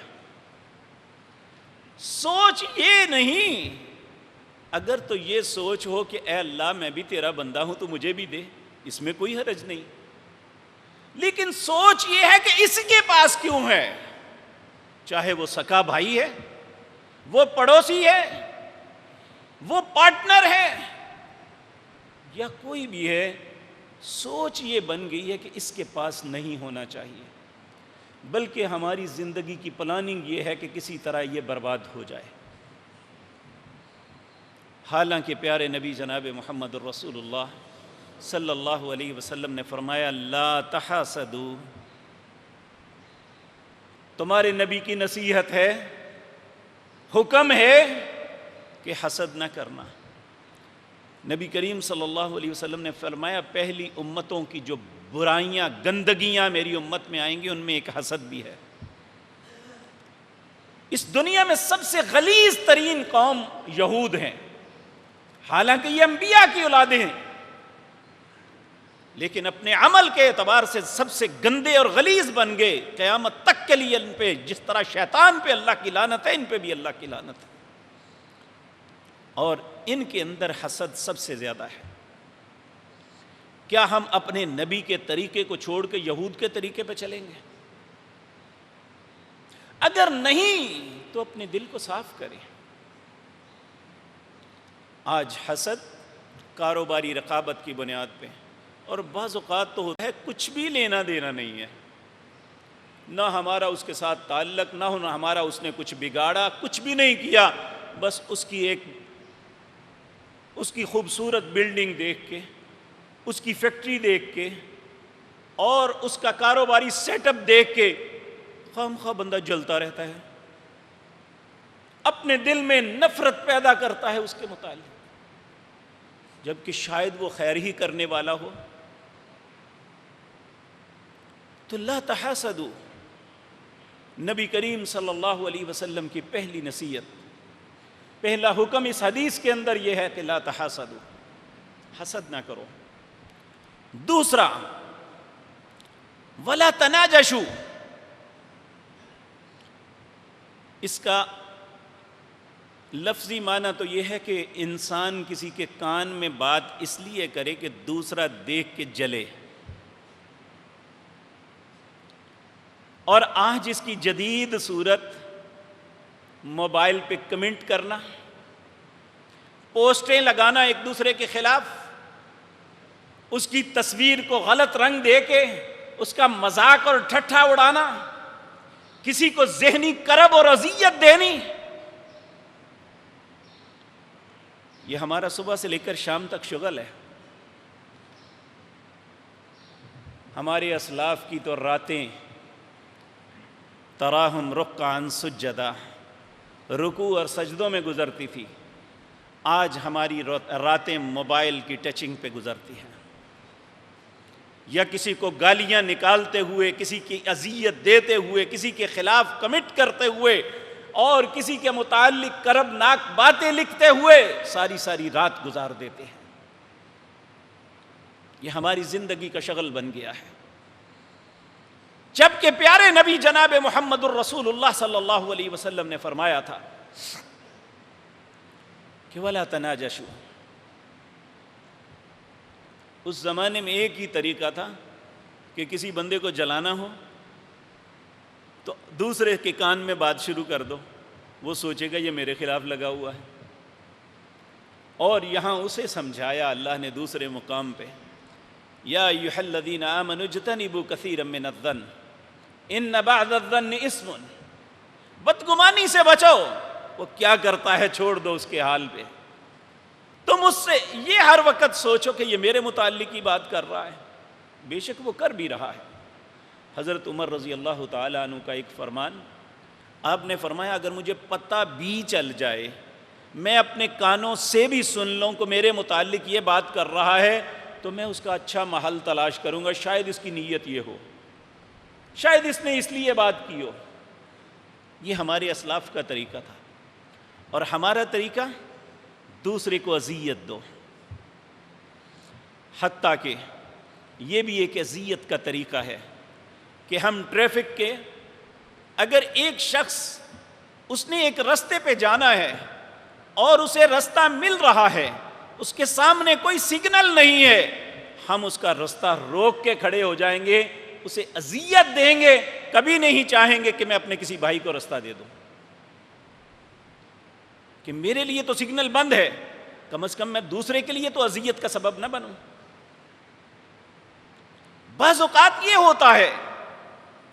سوچ یہ نہیں، اگر تو یہ سوچ ہو کہ اے اللہ میں بھی تیرا بندہ ہوں تو مجھے بھی دے، اس میں کوئی حرج نہیں. لیکن سوچ یہ ہے کہ اس کے پاس کیوں ہے، چاہے وہ سکا بھائی ہے، وہ پڑوسی ہے، وہ پارٹنر ہے، یا کوئی بھی ہے. سوچ یہ بن گئی ہے کہ اس کے پاس نہیں ہونا چاہیے، بلکہ ہماری زندگی کی پلاننگ یہ ہے کہ کسی طرح یہ برباد ہو جائے. حالانکہ پیارے نبی جناب محمد الرسول اللہ صلی اللہ علیہ وسلم نے فرمایا لا تحاسدوا، تمہارے نبی کی نصیحت ہے، حکم ہے کہ حسد نہ کرنا. نبی کریم صلی اللہ علیہ وسلم نے فرمایا پہلی امتوں کی جو برائیاں، گندگیاں میری امت میں آئیں گی ان میں ایک حسد بھی ہے. اس دنیا میں سب سے غلیظ ترین قوم یہود ہیں، حالانکہ یہ انبیاء کی اولادیں ہیں، لیکن اپنے عمل کے اعتبار سے سب سے گندے اور غلیظ بن گئے. قیامت تک کے لیے ان پہ جس طرح شیطان پہ اللہ کی لعنت ہے، ان پہ بھی اللہ کی لعنت ہے. اور ان کے اندر حسد سب سے زیادہ ہے. کیا ہم اپنے نبی کے طریقے کو چھوڑ کے یہود کے طریقے پہ چلیں گے؟ اگر نہیں تو اپنے دل کو صاف کریں۔ آج حسد کاروباری رقابت کی بنیاد پہ، اور بعض اوقات تو ہوتا ہے کچھ بھی لینا دینا نہیں ہے، نہ ہمارا اس کے ساتھ تعلق، نہ ہمارا اس نے کچھ بگاڑا، کچھ بھی نہیں کیا، بس اس کی خوبصورت بلڈنگ دیکھ کے، اس کی فیکٹری دیکھ کے، اور اس کا کاروباری سیٹ اپ دیکھ کے خواہ بندہ جلتا رہتا ہے، اپنے دل میں نفرت پیدا کرتا ہے اس کے متعلق، جبکہ شاید وہ خیر ہی کرنے والا ہو۔ تو لا تحاسدوا، نبی کریم صلی اللہ علیہ وسلم کی پہلی نصیحت، پہلا حکم اس حدیث کے اندر یہ ہے کہ لا تحاسدوا، حسد نہ کرو۔ دوسرا ولا تناجشوا، اس کا لفظی معنی تو یہ ہے کہ انسان کسی کے کان میں بات اس لیے کرے کہ دوسرا دیکھ کے جلے، اور آج اس کی جدید صورت موبائل پہ کمنٹ کرنا، پوسٹیں لگانا ایک دوسرے کے خلاف، اس کی تصویر کو غلط رنگ دے کے اس کا مذاق اور ٹھٹھا اڑانا، کسی کو ذہنی کرب اور اذیت دینی، یہ ہمارا صبح سے لے کر شام تک شغل ہے۔ ہمارے اسلاف کی تو راتیں تراہم رکعا سجدا، رکوع اور سجدوں میں گزرتی تھی، آج ہماری راتیں موبائل کی ٹچنگ پہ گزرتی ہیں، یا کسی کو گالیاں نکالتے ہوئے، کسی کی اذیت دیتے ہوئے، کسی کے خلاف کمٹ کرتے ہوئے، اور کسی کے متعلق کربناک باتیں لکھتے ہوئے ساری رات گزار دیتے ہیں۔ یہ ہماری زندگی کا شغل بن گیا ہے، جبکہ پیارے نبی جناب محمد الرسول اللہ صلی اللہ علیہ وسلم نے فرمایا تھا کہ وَلَا تَنَاجَشُوا۔ اس زمانے میں ایک ہی طریقہ تھا کہ کسی بندے کو جلانا ہو تو دوسرے کے کان میں بات شروع کر دو، وہ سوچے گا یہ میرے خلاف لگا ہوا ہے، اور یہاں اسے سمجھایا اللہ نے دوسرے مقام پہ، یا ایھا الذین آمنوا اجتنبوا کثیرا من الظن ان بعض الظن اثم، بدگمانی سے بچو، وہ کیا کرتا ہے چھوڑ دو اس کے حال پہ، تم اس سے یہ ہر وقت سوچو کہ یہ میرے متعلق ہی بات کر رہا ہے، بے شک وہ کر بھی رہا ہے۔ حضرت عمر رضی اللہ تعالیٰ عنہ کا ایک فرمان، آپ نے فرمایا اگر مجھے پتہ بھی چل جائے، میں اپنے کانوں سے بھی سن لوں کہ میرے متعلق یہ بات کر رہا ہے، تو میں اس کا اچھا محل تلاش کروں گا، شاید اس کی نیت یہ ہو، شاید اس نے اس لیے بات کی ہو۔ یہ ہمارے اسلاف کا طریقہ تھا، اور ہمارا طریقہ دوسرے کو اذیت دو، حتیٰ کہ یہ بھی ایک اذیت کا طریقہ ہے کہ ہم ٹریفک کے، اگر ایک شخص اس نے ایک رستے پہ جانا ہے اور اسے رستہ مل رہا ہے، اس کے سامنے کوئی سگنل نہیں ہے، ہم اس کا رستہ روک کے کھڑے ہو جائیں گے، اسے اذیت دیں گے، کبھی نہیں چاہیں گے کہ میں اپنے کسی بھائی کو رستہ دے دوں، کہ میرے لیے تو سگنل بند ہے، کم از کم میں دوسرے کے لیے تو اذیت کا سبب نہ بنوں۔ بعض اوقات یہ ہوتا ہے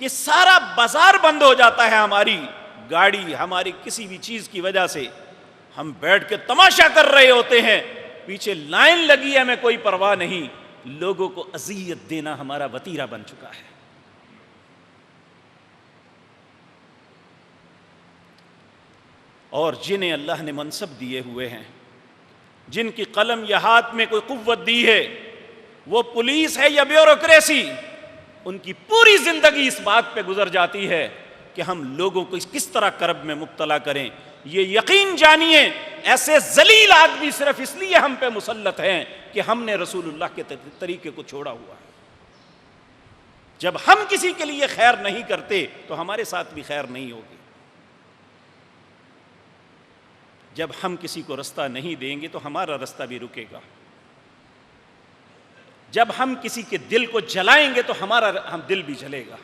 کہ سارا بازار بند ہو جاتا ہے، ہماری گاڑی، ہماری کسی بھی چیز کی وجہ سے، ہم بیٹھ کے تماشا کر رہے ہوتے ہیں، پیچھے لائن لگی ہے، ہمیں کوئی پرواہ نہیں، لوگوں کو اذیت دینا ہمارا وتیرہ بن چکا ہے۔ اور جنہیں اللہ نے منصب دیے ہوئے ہیں، جن کی قلم یا ہاتھ میں کوئی قوت دی ہے، وہ پولیس ہے یا بیوروکریسی، ان کی پوری زندگی اس بات پہ گزر جاتی ہے کہ ہم لوگوں کو کس طرح کرب میں مبتلا کریں۔ یہ یقین جانیے ایسے ذلیل آدمی صرف اس لیے ہم پہ مسلط ہیں کہ ہم نے رسول اللہ کے طریقے کو چھوڑا ہوا ہے۔ جب ہم کسی کے لیے خیر نہیں کرتے تو ہمارے ساتھ بھی خیر نہیں ہوگی، جب ہم کسی کو رستہ نہیں دیں گے تو ہمارا رستہ بھی رکے گا، جب ہم کسی کے دل کو جلائیں گے تو ہمارا دل بھی جلے گا۔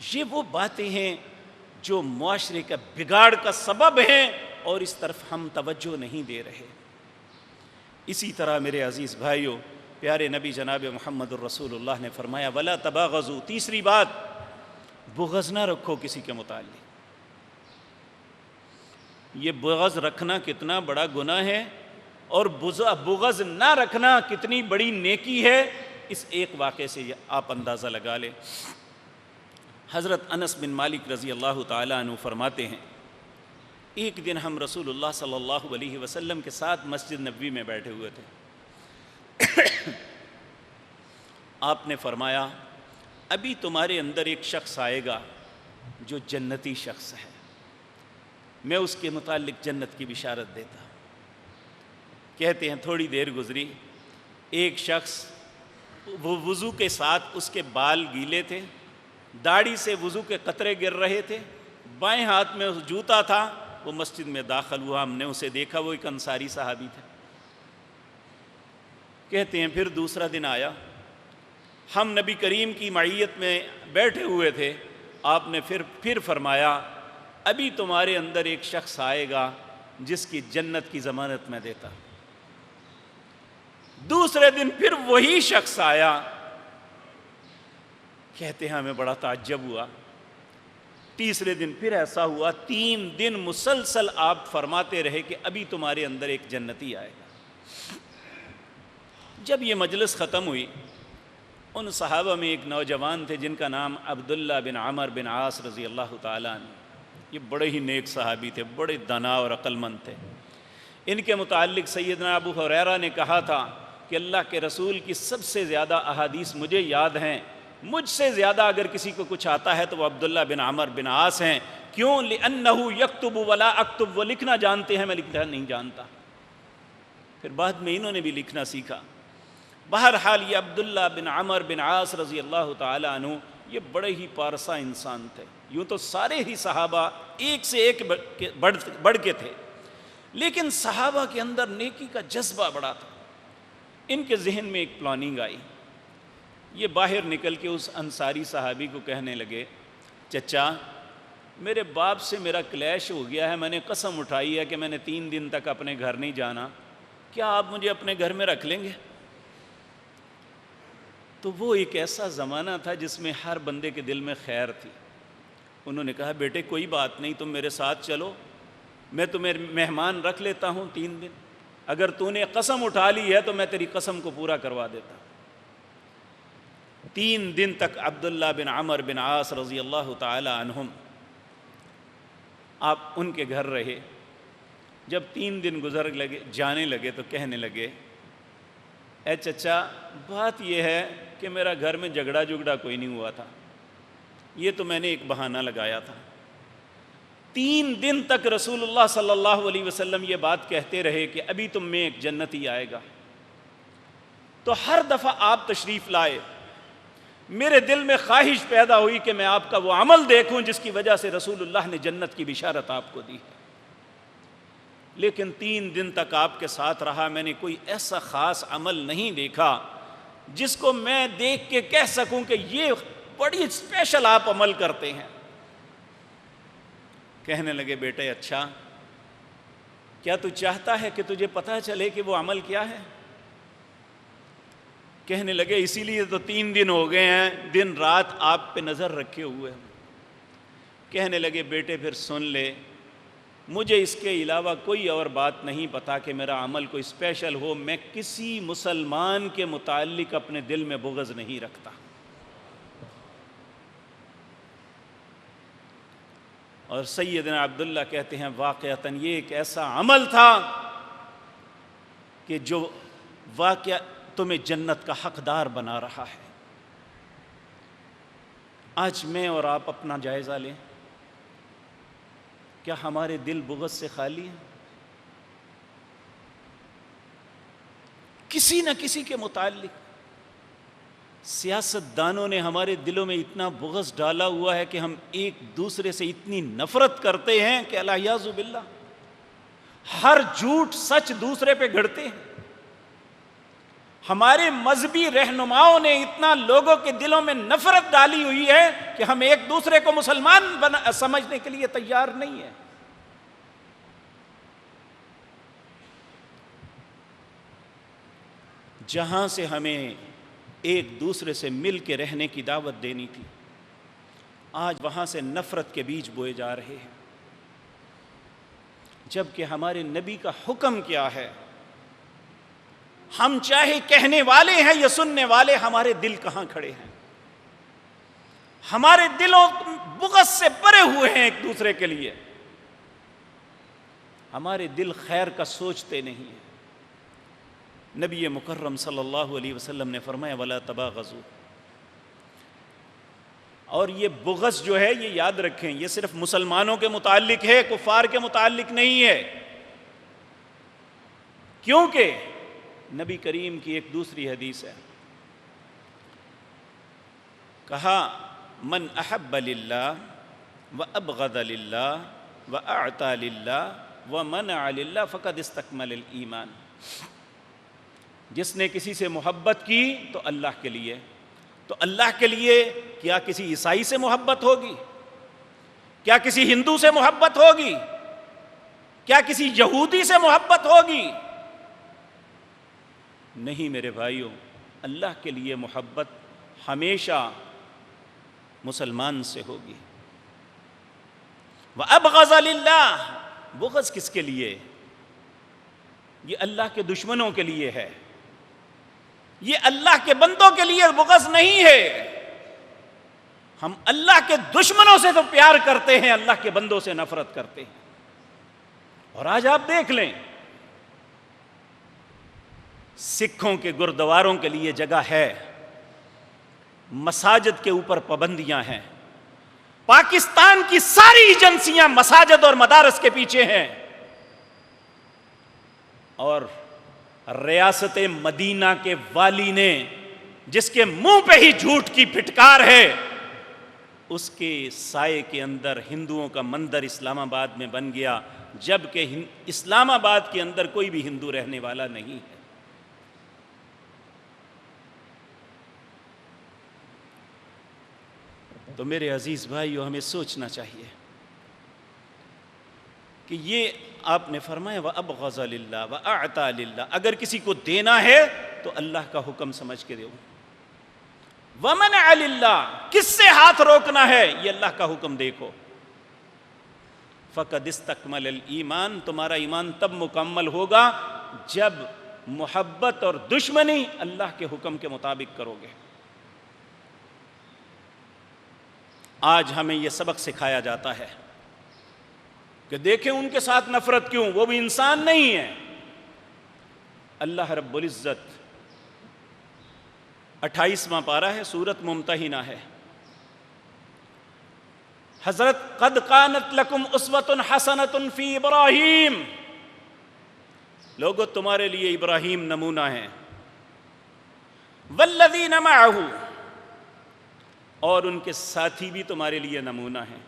یہ وہ باتیں ہیں جو معاشرے کا بگاڑ کا سبب ہیں اور اس طرف ہم توجہ نہیں دے رہے۔ اسی طرح میرے عزیز بھائیوں، پیارے نبی جناب محمد الرسول اللہ نے فرمایا ولا تباغضوا، تیسری بات، بغض نہ رکھو کسی کے متعلق۔ یہ بغض رکھنا کتنا بڑا گناہ ہے اور بغض نہ رکھنا کتنی بڑی نیکی ہے، اس ایک واقعے سے آپ اندازہ لگا لیں۔ حضرت انس بن مالک رضی اللہ تعالیٰ عنہ فرماتے ہیں، ایک دن ہم رسول اللہ صلی اللہ علیہ وسلم کے ساتھ مسجد نبوی میں بیٹھے ہوئے تھے۔ آپ نے فرمایا ابھی تمہارے اندر ایک شخص آئے گا جو جنتی شخص ہے، میں اس کے متعلق جنت کی بشارت دیتا۔ کہتے ہیں تھوڑی دیر گزری، ایک شخص وہ وضو کے ساتھ، اس کے بال گیلے تھے، داڑھی سے وضو کے قطرے گر رہے تھے، بائیں ہاتھ میں جوتا تھا، وہ مسجد میں داخل ہوا، ہم نے اسے دیکھا، وہ ایک انصاری صحابی تھا۔ کہتے ہیں پھر دوسرا دن آیا، ہم نبی کریم کی معیت میں بیٹھے ہوئے تھے، آپ نے پھر فرمایا ابھی تمہارے اندر ایک شخص آئے گا جس کی جنت کی ضمانت میں دیتا۔ دوسرے دن پھر وہی شخص آیا، کہتے ہیں ہمیں بڑا تعجب ہوا۔ تیسرے دن پھر ایسا ہوا، 3 دن مسلسل آپ فرماتے رہے کہ ابھی تمہارے اندر ایک جنتی آئے گا۔ جب یہ مجلس ختم ہوئی، ان صحابہ میں ایک نوجوان تھے جن کا نام عبداللہ بن عمر بن عاص رضی اللہ تعالیٰ عنہ، یہ بڑے ہی نیک صحابی تھے، بڑے دانا اور عقل مند تھے۔ ان کے متعلق سیدنا ابو ہریرہ نے کہا تھا کہ اللہ کے رسول کی سب سے زیادہ احادیث مجھے یاد ہیں، مجھ سے زیادہ اگر کسی کو کچھ آتا ہے تو وہ عبداللہ بن عمر بن عاص ہیں۔ کیوں؟ لِأَنَّهُ يَكْتُبُ وَلَا أَكْتُبُ، وہ لکھنا جانتے ہیں، میں لکھنا نہیں جانتا۔ پھر بعد میں انہوں نے بھی لکھنا سیکھا۔ بہرحال یہ عبداللہ بن عمر بن عاص رضی اللہ تعالیٰ عنہ یہ بڑے ہی پارسا انسان تھے۔ یوں تو سارے ہی صحابہ ایک سے ایک بڑھ کے تھے، لیکن صحابہ کے اندر نیکی کا جذبہ بڑا تھا۔ ان کے ذہن میں ایک پلاننگ آئی، یہ باہر نکل کے اس انصاری صحابی کو کہنے لگے چچا میرے باپ سے میرا کلیش ہو گیا ہے، میں نے قسم اٹھائی ہے کہ میں نے 3 دن تک اپنے گھر نہیں جانا، کیا آپ مجھے اپنے گھر میں رکھ لیں گے؟ تو وہ ایک ایسا زمانہ تھا جس میں ہر بندے کے دل میں خیر تھی۔ انہوں نے کہا بیٹے کوئی بات نہیں، تم میرے ساتھ چلو، میں تمہیں مہمان رکھ لیتا ہوں 3 دن، اگر تو نے قسم اٹھا لی ہے تو میں تیری قسم کو پورا کروا دیتا۔ 3 دن تک عبداللہ بن عمر بن عاص رضی اللہ تعالی عنہم آپ ان کے گھر رہے۔ جب 3 دن گزر جانے لگے تو کہنے لگے اے چچا بات یہ ہے کہ میرا گھر میں جھگڑا کوئی نہیں ہوا تھا، یہ تو میں نے ایک بہانہ لگایا تھا۔ 3 دن تک رسول اللہ صلی اللہ علیہ وسلم یہ بات کہتے رہے کہ ابھی تم میں ایک جنتی آئے گا۔ تو ہر دفعہ آپ تشریف لائے، میرے دل میں خواہش پیدا ہوئی کہ میں آپ کا وہ عمل دیکھوں جس کی وجہ سے رسول اللہ نے جنت کی بشارت آپ کو دی۔ لیکن 3 دن تک آپ کے ساتھ رہا، میں نے کوئی ایسا خاص عمل نہیں دیکھا جس کو میں دیکھ کے کہہ سکوں کہ یہ بڑی اسپیشل آپ عمل کرتے ہیں۔ کہنے لگے بیٹے اچھا کیا تو چاہتا ہے کہ تجھے پتہ چلے کہ وہ عمل کیا ہے؟ کہنے لگے اسی لیے تو 3 دن ہو گئے ہیں دن رات آپ پہ نظر رکھے ہوئے ہیں۔ کہنے لگے بیٹے پھر سن لے، مجھے اس کے علاوہ کوئی اور بات نہیں پتا کہ میرا عمل کوئی اسپیشل ہو، میں کسی مسلمان کے متعلق اپنے دل میں بغض نہیں رکھتا۔ اور سیدنا عبداللہ کہتے ہیں واقعتاً یہ ایک ایسا عمل تھا کہ جو واقعہ تمہیں جنت کا حقدار بنا رہا ہے۔ آج میں اور آپ اپنا جائزہ لیں، کیا ہمارے دل بغض سے خالی ہیں؟ کسی نہ کسی کے متعلق سیاست دانوں نے ہمارے دلوں میں اتنا بغض ڈالا ہوا ہے کہ ہم ایک دوسرے سے اتنی نفرت کرتے ہیں کہ الیاذ باللہ ہر جھوٹ سچ دوسرے پہ گھڑتے ہیں، ہمارے مذہبی رہنماؤں نے اتنا لوگوں کے دلوں میں نفرت ڈالی ہوئی ہے کہ ہم ایک دوسرے کو مسلمان سمجھنے کے لیے تیار نہیں ہیں۔ جہاں سے ہمیں ایک دوسرے سے مل کے رہنے کی دعوت دینی تھی، آج وہاں سے نفرت کے بیج بوئے جا رہے ہیں، جبکہ ہمارے نبی کا حکم کیا ہے؟ ہم چاہے کہنے والے ہیں یا سننے والے، ہمارے دل کہاں کھڑے ہیں؟ ہمارے دلوں بغض سے بھرے ہوئے ہیں ایک دوسرے کے لیے، ہمارے دل خیر کا سوچتے نہیں ہیں۔ نبی مکرم صلی اللہ علیہ وسلم نے فرمایا وَلَا تَبَاغَضُوا، اور یہ بغض جو ہے یہ یاد رکھیں، یہ صرف مسلمانوں کے متعلق ہے، کفار کے متعلق نہیں ہے، کیونکہ نبی کریم کی ایک دوسری حدیث ہے، کہا من احب للہ وابغض للہ واعطى للہ ومنع للہ فقد استکمل الایمان، جس نے کسی سے محبت کی تو اللہ کے لیے، تو اللہ کے لیے کیا کسی عیسائی سے محبت ہوگی؟ کیا کسی ہندو سے محبت ہوگی؟ کیا کسی یہودی سے محبت ہوگی؟ نہیں میرے بھائیوں، اللہ کے لیے محبت ہمیشہ مسلمان سے ہوگی۔ وَأَبْغَضَ لِلَّهِ، بغض کس کے لیے؟ یہ اللہ کے دشمنوں کے لیے ہے، یہ اللہ کے بندوں کے لیے بغض نہیں ہے۔ ہم اللہ کے دشمنوں سے تو پیار کرتے ہیں، اللہ کے بندوں سے نفرت کرتے ہیں۔ اور آج آپ دیکھ لیں، سکھوں کے گردواروں کے لیے جگہ ہے، مساجد کے اوپر پابندیاں ہیں، پاکستان کی ساری ایجنسیاں مساجد اور مدارس کے پیچھے ہیں، اور ریاست مدینہ کے والی نے، جس کے منہ پہ ہی جھوٹ کی پھٹکار ہے، اس کے سائے کے اندر ہندوؤں کا مندر اسلام آباد میں بن گیا، جبکہ اسلام آباد کے اندر کوئی بھی ہندو رہنے والا نہیں ہے۔ تو میرے عزیز بھائیو، ہمیں سوچنا چاہیے کہ یہ آپ نے فرمایا وَأَبْغَضَ لِلَّهِ وَأَعْطَى لِلَّهِ، اگر کسی کو دینا ہے تو اللہ کا حکم سمجھ کے دو۔ وَمَنْعَ لِلَّهِ، کس سے ہاتھ روکنا ہے؟ یہ اللہ کا حکم دیکھو۔ فَقَدْ اسْتَكْمَلَ الْإِيمَانِ، تمہارا ایمان تب مکمل ہوگا جب محبت اور دشمنی اللہ کے حکم کے مطابق کرو گے۔ آج ہمیں یہ سبق سکھایا جاتا ہے کہ دیکھیں ان کے ساتھ نفرت کیوں، وہ بھی انسان نہیں ہے۔ اللہ رب العزت 28واں پارہ ہے، سورۃ ممتحنہ ہے، حضرت قد کانت لکم اسوۃ حسنۃ فی ابراہیم، لوگو تمہارے لیے ابراہیم نمونہ ہیں، والذین معہ، اور ان کے ساتھی بھی تمہارے لیے نمونہ ہیں،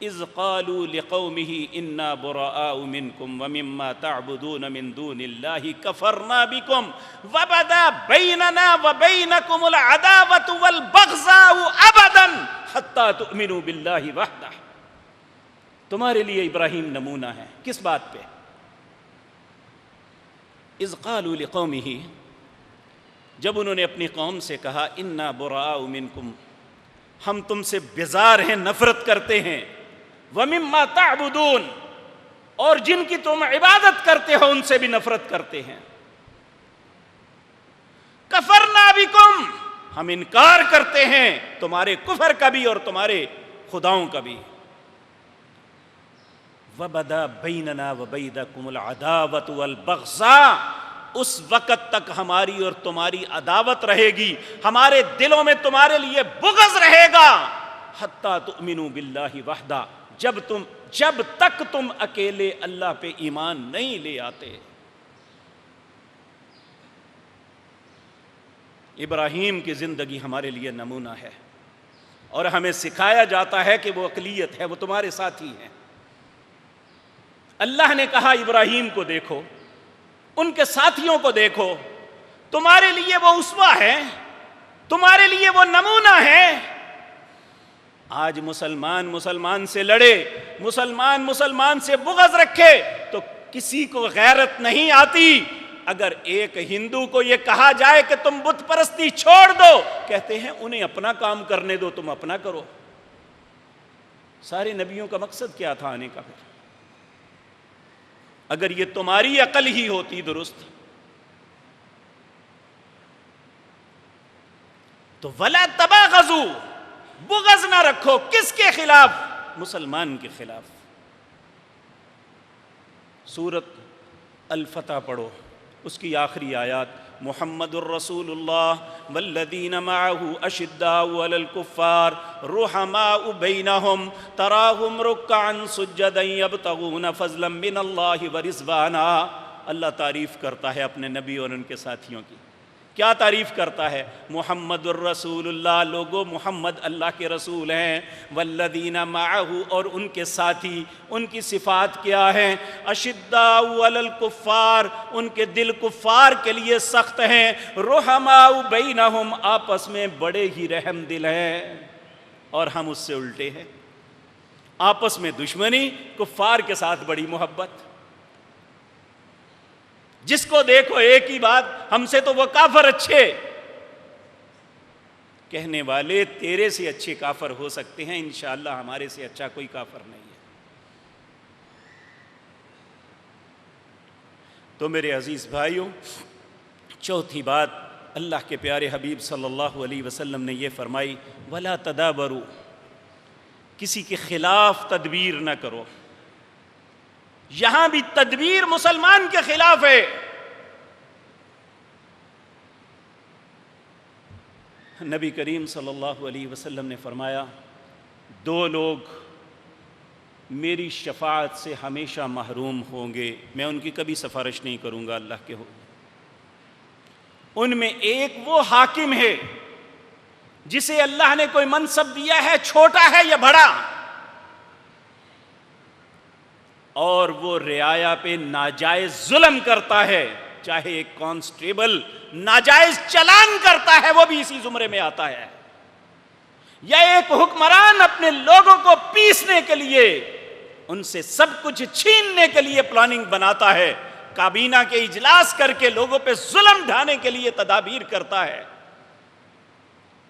اذ قالوا لقومہ انا براء منکم ومما تعبدون من دون اللہ کفرنا بکم وبدا بیننا وبینکم العداوۃ والبغضاء ابدا حتی تؤمنوا باللہ وحدہ، تمہارے لیے ابراہیم نمونہ ہے، کس بات پہ؟ اذ قالوا لقومہ، جب انہوں نے اپنی قوم سے کہا انا براء منکم، ہم تم سے بیزار ہیں، نفرت کرتے ہیں، وَمِمَّا تَعْبُدُونَ، اور جن کی تم عبادت کرتے ہو ان سے بھی نفرت کرتے ہیں، کفرنا بکم، ہم انکار کرتے ہیں تمہارے کفر کا بھی اور تمہارے خداؤں کا بھی، وَبَدَا بَيْنَنَا وَبَيْنَكُمُ الْعَدَاوَةُ وَالْبَغْضَاءُ، اس وقت تک ہماری اور تمہاری عداوت رہے گی، ہمارے دلوں میں تمہارے لیے بغض رہے گا، حتی تؤمنوا باللہ وحدہ، جب تک تم اکیلے اللہ پہ ایمان نہیں لے آتے۔ ابراہیم کی زندگی ہمارے لیے نمونہ ہے، اور ہمیں سکھایا جاتا ہے کہ وہ اقلیت ہے، وہ تمہارے ساتھی ہیں۔ اللہ نے کہا ابراہیم کو دیکھو، ان کے ساتھیوں کو دیکھو، تمہارے لیے وہ اسوہ ہے، تمہارے لیے وہ نمونہ ہے۔ آج مسلمان سے لڑے، مسلمان سے بغض رکھے تو کسی کو غیرت نہیں آتی۔ اگر ایک ہندو کو یہ کہا جائے کہ تم بت پرستی چھوڑ دو، کہتے ہیں انہیں اپنا کام کرنے دو، تم اپنا کرو۔ سارے نبیوں کا مقصد کیا تھا آنے کا؟ پھر اگر یہ تمہاری عقل ہی ہوتی درست تو وَلَا تَبَاغَضُوا، بغض نہ رکھو۔ کس کے خلاف؟ مسلمان کے خلاف۔ سورۃ الفتح پڑھو، اس کی آخری آیات، محمد الرسول اللہ والذین معہ اشداء علی الکفار رحماء بینہم تراہم رکعا سجدا یبتغون فضلا من اللہ ورضوانا۔ اللہ تعریف کرتا ہے اپنے نبی اور ان کے ساتھیوں کی۔ کیا تعریف کرتا ہے؟ محمد الرسول اللہ، لوگو محمد اللہ کے رسول ہیں، والذین معہ، اور ان کے ساتھی، ان کی صفات کیا ہیں؟ اشداء علی الکفار، ان کے دل کفار کے لیے سخت ہیں، رحماء بینہم، آپس میں بڑے ہی رحم دل ہیں۔ اور ہم اس سے الٹے ہیں، آپس میں دشمنی، کفار کے ساتھ بڑی محبت۔ جس کو دیکھو ایک ہی بات، ہم سے تو وہ کافر اچھے۔ کہنے والے تیرے سے اچھے کافر ہو سکتے ہیں، انشاءاللہ ہمارے سے اچھا کوئی کافر نہیں ہے۔ تو میرے عزیز بھائیوں، چوتھی بات اللہ کے پیارے حبیب صلی اللہ علیہ وسلم نے یہ فرمائی، وَلَا تَدَابَرُوا، کسی کے خلاف تدبیر نہ کرو۔ یہاں بھی تدبیر مسلمان کے خلاف ہے۔ نبی کریم صلی اللہ علیہ وسلم نے فرمایا، دو لوگ میری شفاعت سے ہمیشہ محروم ہوں گے، میں ان کی کبھی سفارش نہیں کروں گا اللہ کے حکم۔ ان میں ایک وہ حاکم ہے جسے اللہ نے کوئی منصب دیا ہے، چھوٹا ہے یا بڑا، اور وہ رعایا پہ ناجائز ظلم کرتا ہے، چاہے ایک کانسٹیبل ناجائز چلان کرتا ہے وہ بھی اسی زمرے میں آتا ہے، یا ایک حکمران اپنے لوگوں کو پیسنے کے لیے، ان سے سب کچھ چھیننے کے لیے پلاننگ بناتا ہے، کابینہ کے اجلاس کر کے لوگوں پہ ظلم ڈھانے کے لیے تدابیر کرتا ہے۔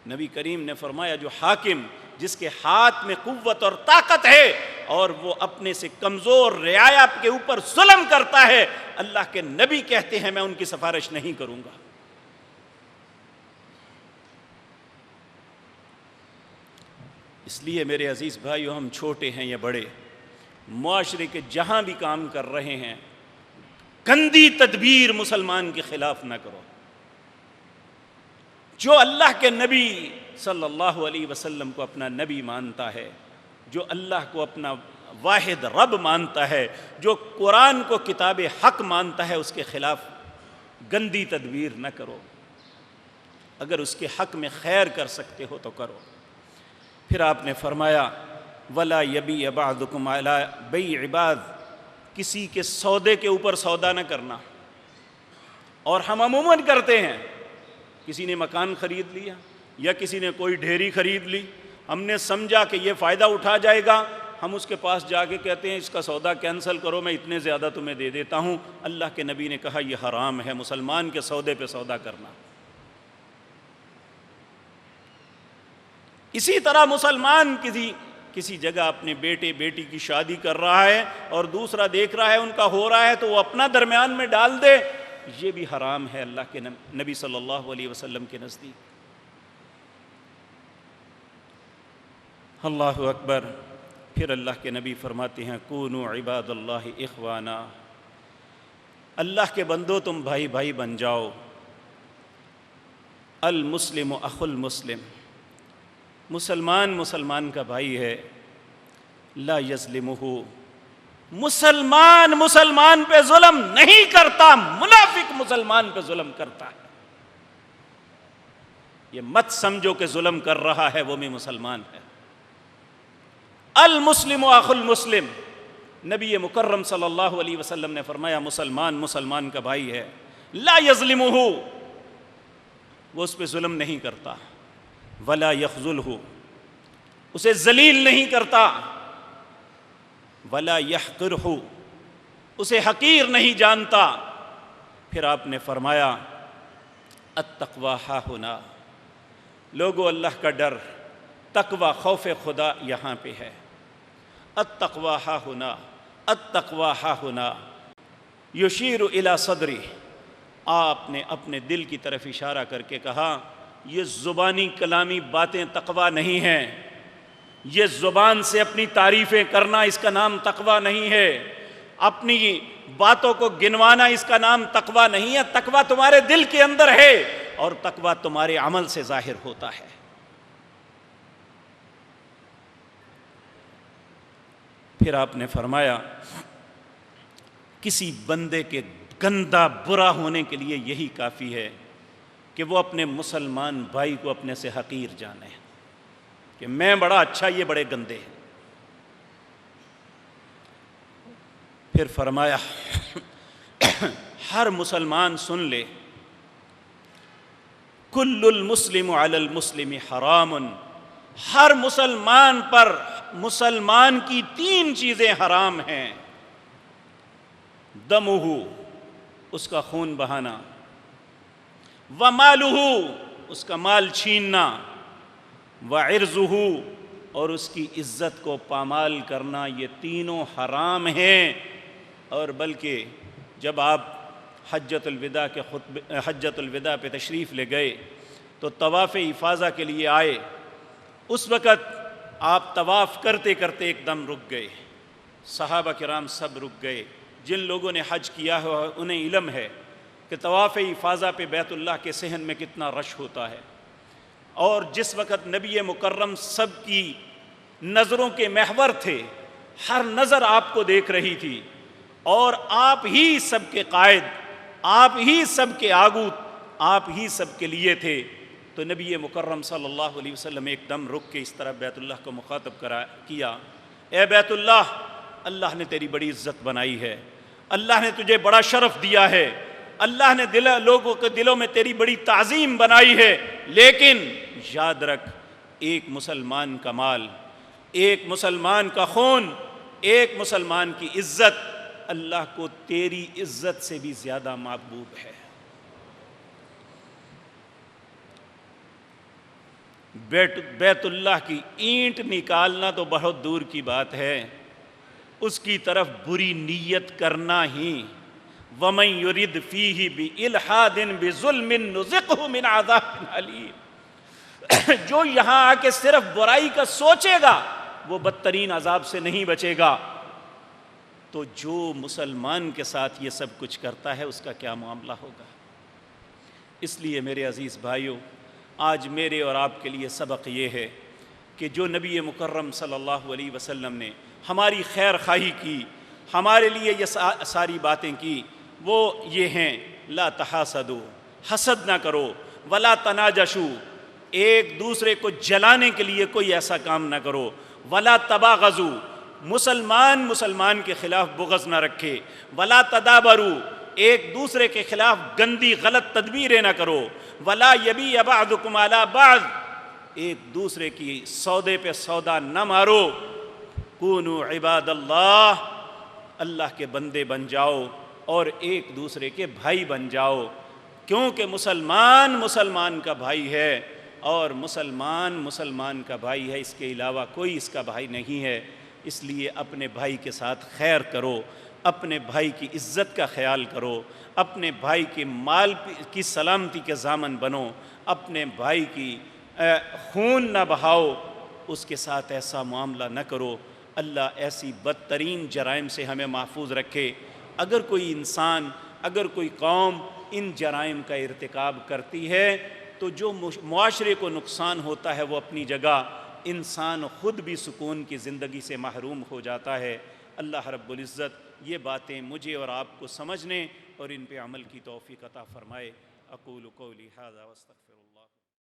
نبی کریم نے فرمایا، جو حاکم جس کے ہاتھ میں قوت اور طاقت ہے اور وہ اپنے سے کمزور رعایا کے اوپر ظلم کرتا ہے، اللہ کے نبی کہتے ہیں میں ان کی سفارش نہیں کروں گا۔ اس لیے میرے عزیز بھائیو، ہم چھوٹے ہیں یا بڑے، معاشرے کے جہاں بھی کام کر رہے ہیں، گندی تدبیر مسلمان کے خلاف نہ کرو۔ جو اللہ کے نبی صلی اللہ علیہ وسلم کو اپنا نبی مانتا ہے، جو اللہ کو اپنا واحد رب مانتا ہے، جو قرآن کو کتاب حق مانتا ہے، اس کے خلاف گندی تدبیر نہ کرو۔ اگر اس کے حق میں خیر کر سکتے ہو تو کرو۔ پھر آپ نے فرمایا، وَلَا يَبِيعَ بَعْضُكُمْ عَلَىٰ بَيْعِ بَعْضٍ، کسی کے سودے کے اوپر سودا نہ کرنا۔ اور ہم عموماً کرتے ہیں، کسی نے مکان خرید لیا یا کسی نے کوئی ڈھیری خرید لی، ہم نے سمجھا کہ یہ فائدہ اٹھا جائے گا، ہم اس کے پاس جا کے کہتے ہیں اس کا سودا کینسل کرو، میں اتنے زیادہ تمہیں دے دیتا ہوں۔ اللہ کے نبی نے کہا یہ حرام ہے، مسلمان کے سودے پہ سودا کرنا۔ اسی طرح مسلمان کسی جگہ اپنے بیٹے بیٹی کی شادی کر رہا ہے اور دوسرا دیکھ رہا ہے ان کا ہو رہا ہے تو وہ اپنا درمیان میں ڈال دے، یہ بھی حرام ہے اللہ کے نبی صلی اللہ علیہ وسلم کے نزدیک۔ اللہ اکبر۔ پھر اللہ کے نبی فرماتے ہیں، کونوا عباد اللہ اخوانا، اللہ کے بندو تم بھائی بھائی بن جاؤ۔ المسلم اخو المسلم، مسلمان مسلمان کا بھائی ہے، لا یظلمہ، مسلمان مسلمان پہ ظلم نہیں کرتا، منافق مسلمان پہ ظلم کرتا ہے۔ یہ مت سمجھو کہ ظلم کر رہا ہے وہ بھی مسلمان ہے۔ المسلم اخو المسلم، نبی مکرم صلی اللہ علیہ وسلم نے فرمایا مسلمان مسلمان کا بھائی ہے، لا یظلمہ، وہ اس پہ ظلم نہیں کرتا، ولا یخذلہ، اسے ذلیل نہیں کرتا، ولا یحقرہ، اسے حقیر نہیں جانتا۔ پھر آپ نے فرمایا التقویٰ ہاہنا، لوگو اللہ کا ڈر، تقویٰ خوف خدا یہاں پہ ہے۔ التقویٰ ہاہنا، التقویٰ ہاہنا، یشیر الی صدری، آپ نے اپنے دل کی طرف اشارہ کر کے کہا یہ زبانی کلامی باتیں تقویٰ نہیں ہیں، یہ زبان سے اپنی تعریفیں کرنا اس کا نام تقویٰ نہیں ہے، اپنی باتوں کو گنوانا اس کا نام تقویٰ نہیں ہے۔ تقویٰ تمہارے دل کے اندر ہے اور تقویٰ تمہارے عمل سے ظاہر ہوتا ہے۔ پھر آپ نے فرمایا کسی بندے کے گندا برا ہونے کے لیے یہی کافی ہے کہ وہ اپنے مسلمان بھائی کو اپنے سے حقیر جانے کہ میں بڑا اچھا، یہ بڑے گندے ہیں۔ پھر فرمایا ہر مسلمان سن لے، کل المسلم علی المسلم حرام، ہر مسلمان پر مسلمان کی 3 چیزیں حرام ہیں، دمہ، اس کا خون بہانا، ومالہ، اس کا مال چھیننا، وعرضہ، اور اس کی عزت کو پامال کرنا، یہ تینوں حرام ہیں۔ اور بلکہ جب آپ حجۃ الوداع پہ تشریف لے گئے تو طواف افاضہ کے لیے آئے، اس وقت آپ طواف کرتے کرتے ایک دم رک گئے، صحابہ کرام سب رک گئے۔ جن لوگوں نے حج کیا ہے انہیں علم ہے کہ طواف افاضہ پہ بیت اللہ کے صحن میں کتنا رش ہوتا ہے، اور جس وقت نبی مکرم سب کی نظروں کے محور تھے، ہر نظر آپ کو دیکھ رہی تھی، اور آپ ہی سب کے قائد، آپ ہی سب کے آگو، آپ ہی سب کے لیے تھے۔ تو نبی مکرم صلی اللہ علیہ وسلم ایک دم رک کے اس طرح بیت اللہ کو مخاطب کیا، اے بیت اللہ، اللہ نے تیری بڑی عزت بنائی ہے، اللہ نے تجھے بڑا شرف دیا ہے، اللہ نے لوگوں کے دلوں میں تیری بڑی تعظیم بنائی ہے، لیکن یاد رکھ ایک مسلمان کا مال، ایک مسلمان کا خون، ایک مسلمان کی عزت اللہ کو تیری عزت سے بھی زیادہ محبوب ہے۔ بیت اللہ کی اینٹ نکالنا تو بہت دور کی بات ہے، اس کی طرف بری نیت کرنا ہی، وَمَن يُرِدْ فِيهِ بِإِلْحَادٍ بِظُلْمٍ نُذِقْهُ مِنْ عَذَابٍ أَلِيمٍ، جو یہاں آ کے صرف برائی کا سوچے گا وہ بدترین عذاب سے نہیں بچے گا۔ تو جو مسلمان کے ساتھ یہ سب کچھ کرتا ہے اس کا کیا معاملہ ہوگا؟ اس لیے میرے عزیز بھائیوں، آج میرے اور آپ کے لیے سبق یہ ہے کہ جو نبی مکرم صلی اللہ علیہ وسلم نے ہماری خیر خواہی کی، ہمارے لیے یہ ساری باتیں کی، وہ یہ ہیں، لا تحاسدوا، حسد نہ کرو، ولا تناجشوا، ایک دوسرے کو جلانے کے لیے کوئی ایسا کام نہ کرو، ولا تباغضوا، مسلمان کے خلاف بغض نہ رکھے، ولا تدابروا، ایک دوسرے کے خلاف گندی غلط تدبیریں نہ کرو، ولا یبیع بعضکم علی بعض، ایک دوسرے کی سودے پہ سودا نہ مارو، کونوا عباد اللہ، اللہ کے بندے بن جاؤ اور ایک دوسرے کے بھائی بن جاؤ، کیونکہ مسلمان کا بھائی ہے اور مسلمان کا بھائی ہے، اس کے علاوہ کوئی اس کا بھائی نہیں ہے۔ اس لیے اپنے بھائی کے ساتھ خیر کرو، اپنے بھائی کی عزت کا خیال کرو، اپنے بھائی کے مال کی سلامتی کے ضامن بنو، اپنے بھائی کی خون نہ بہاؤ، اس کے ساتھ ایسا معاملہ نہ کرو۔ اللہ ایسی بدترین جرائم سے ہمیں محفوظ رکھے۔ اگر کوئی انسان، اگر کوئی قوم ان جرائم کا ارتکاب کرتی ہے تو جو معاشرے کو نقصان ہوتا ہے وہ اپنی جگہ، انسان خود بھی سکون کی زندگی سے محروم ہو جاتا ہے۔ اللہ رب العزت یہ باتیں مجھے اور آپ کو سمجھنے اور ان پہ عمل کی توفیق عطا فرمائے۔ اقول قولی ھذا واستغفر اللہ۔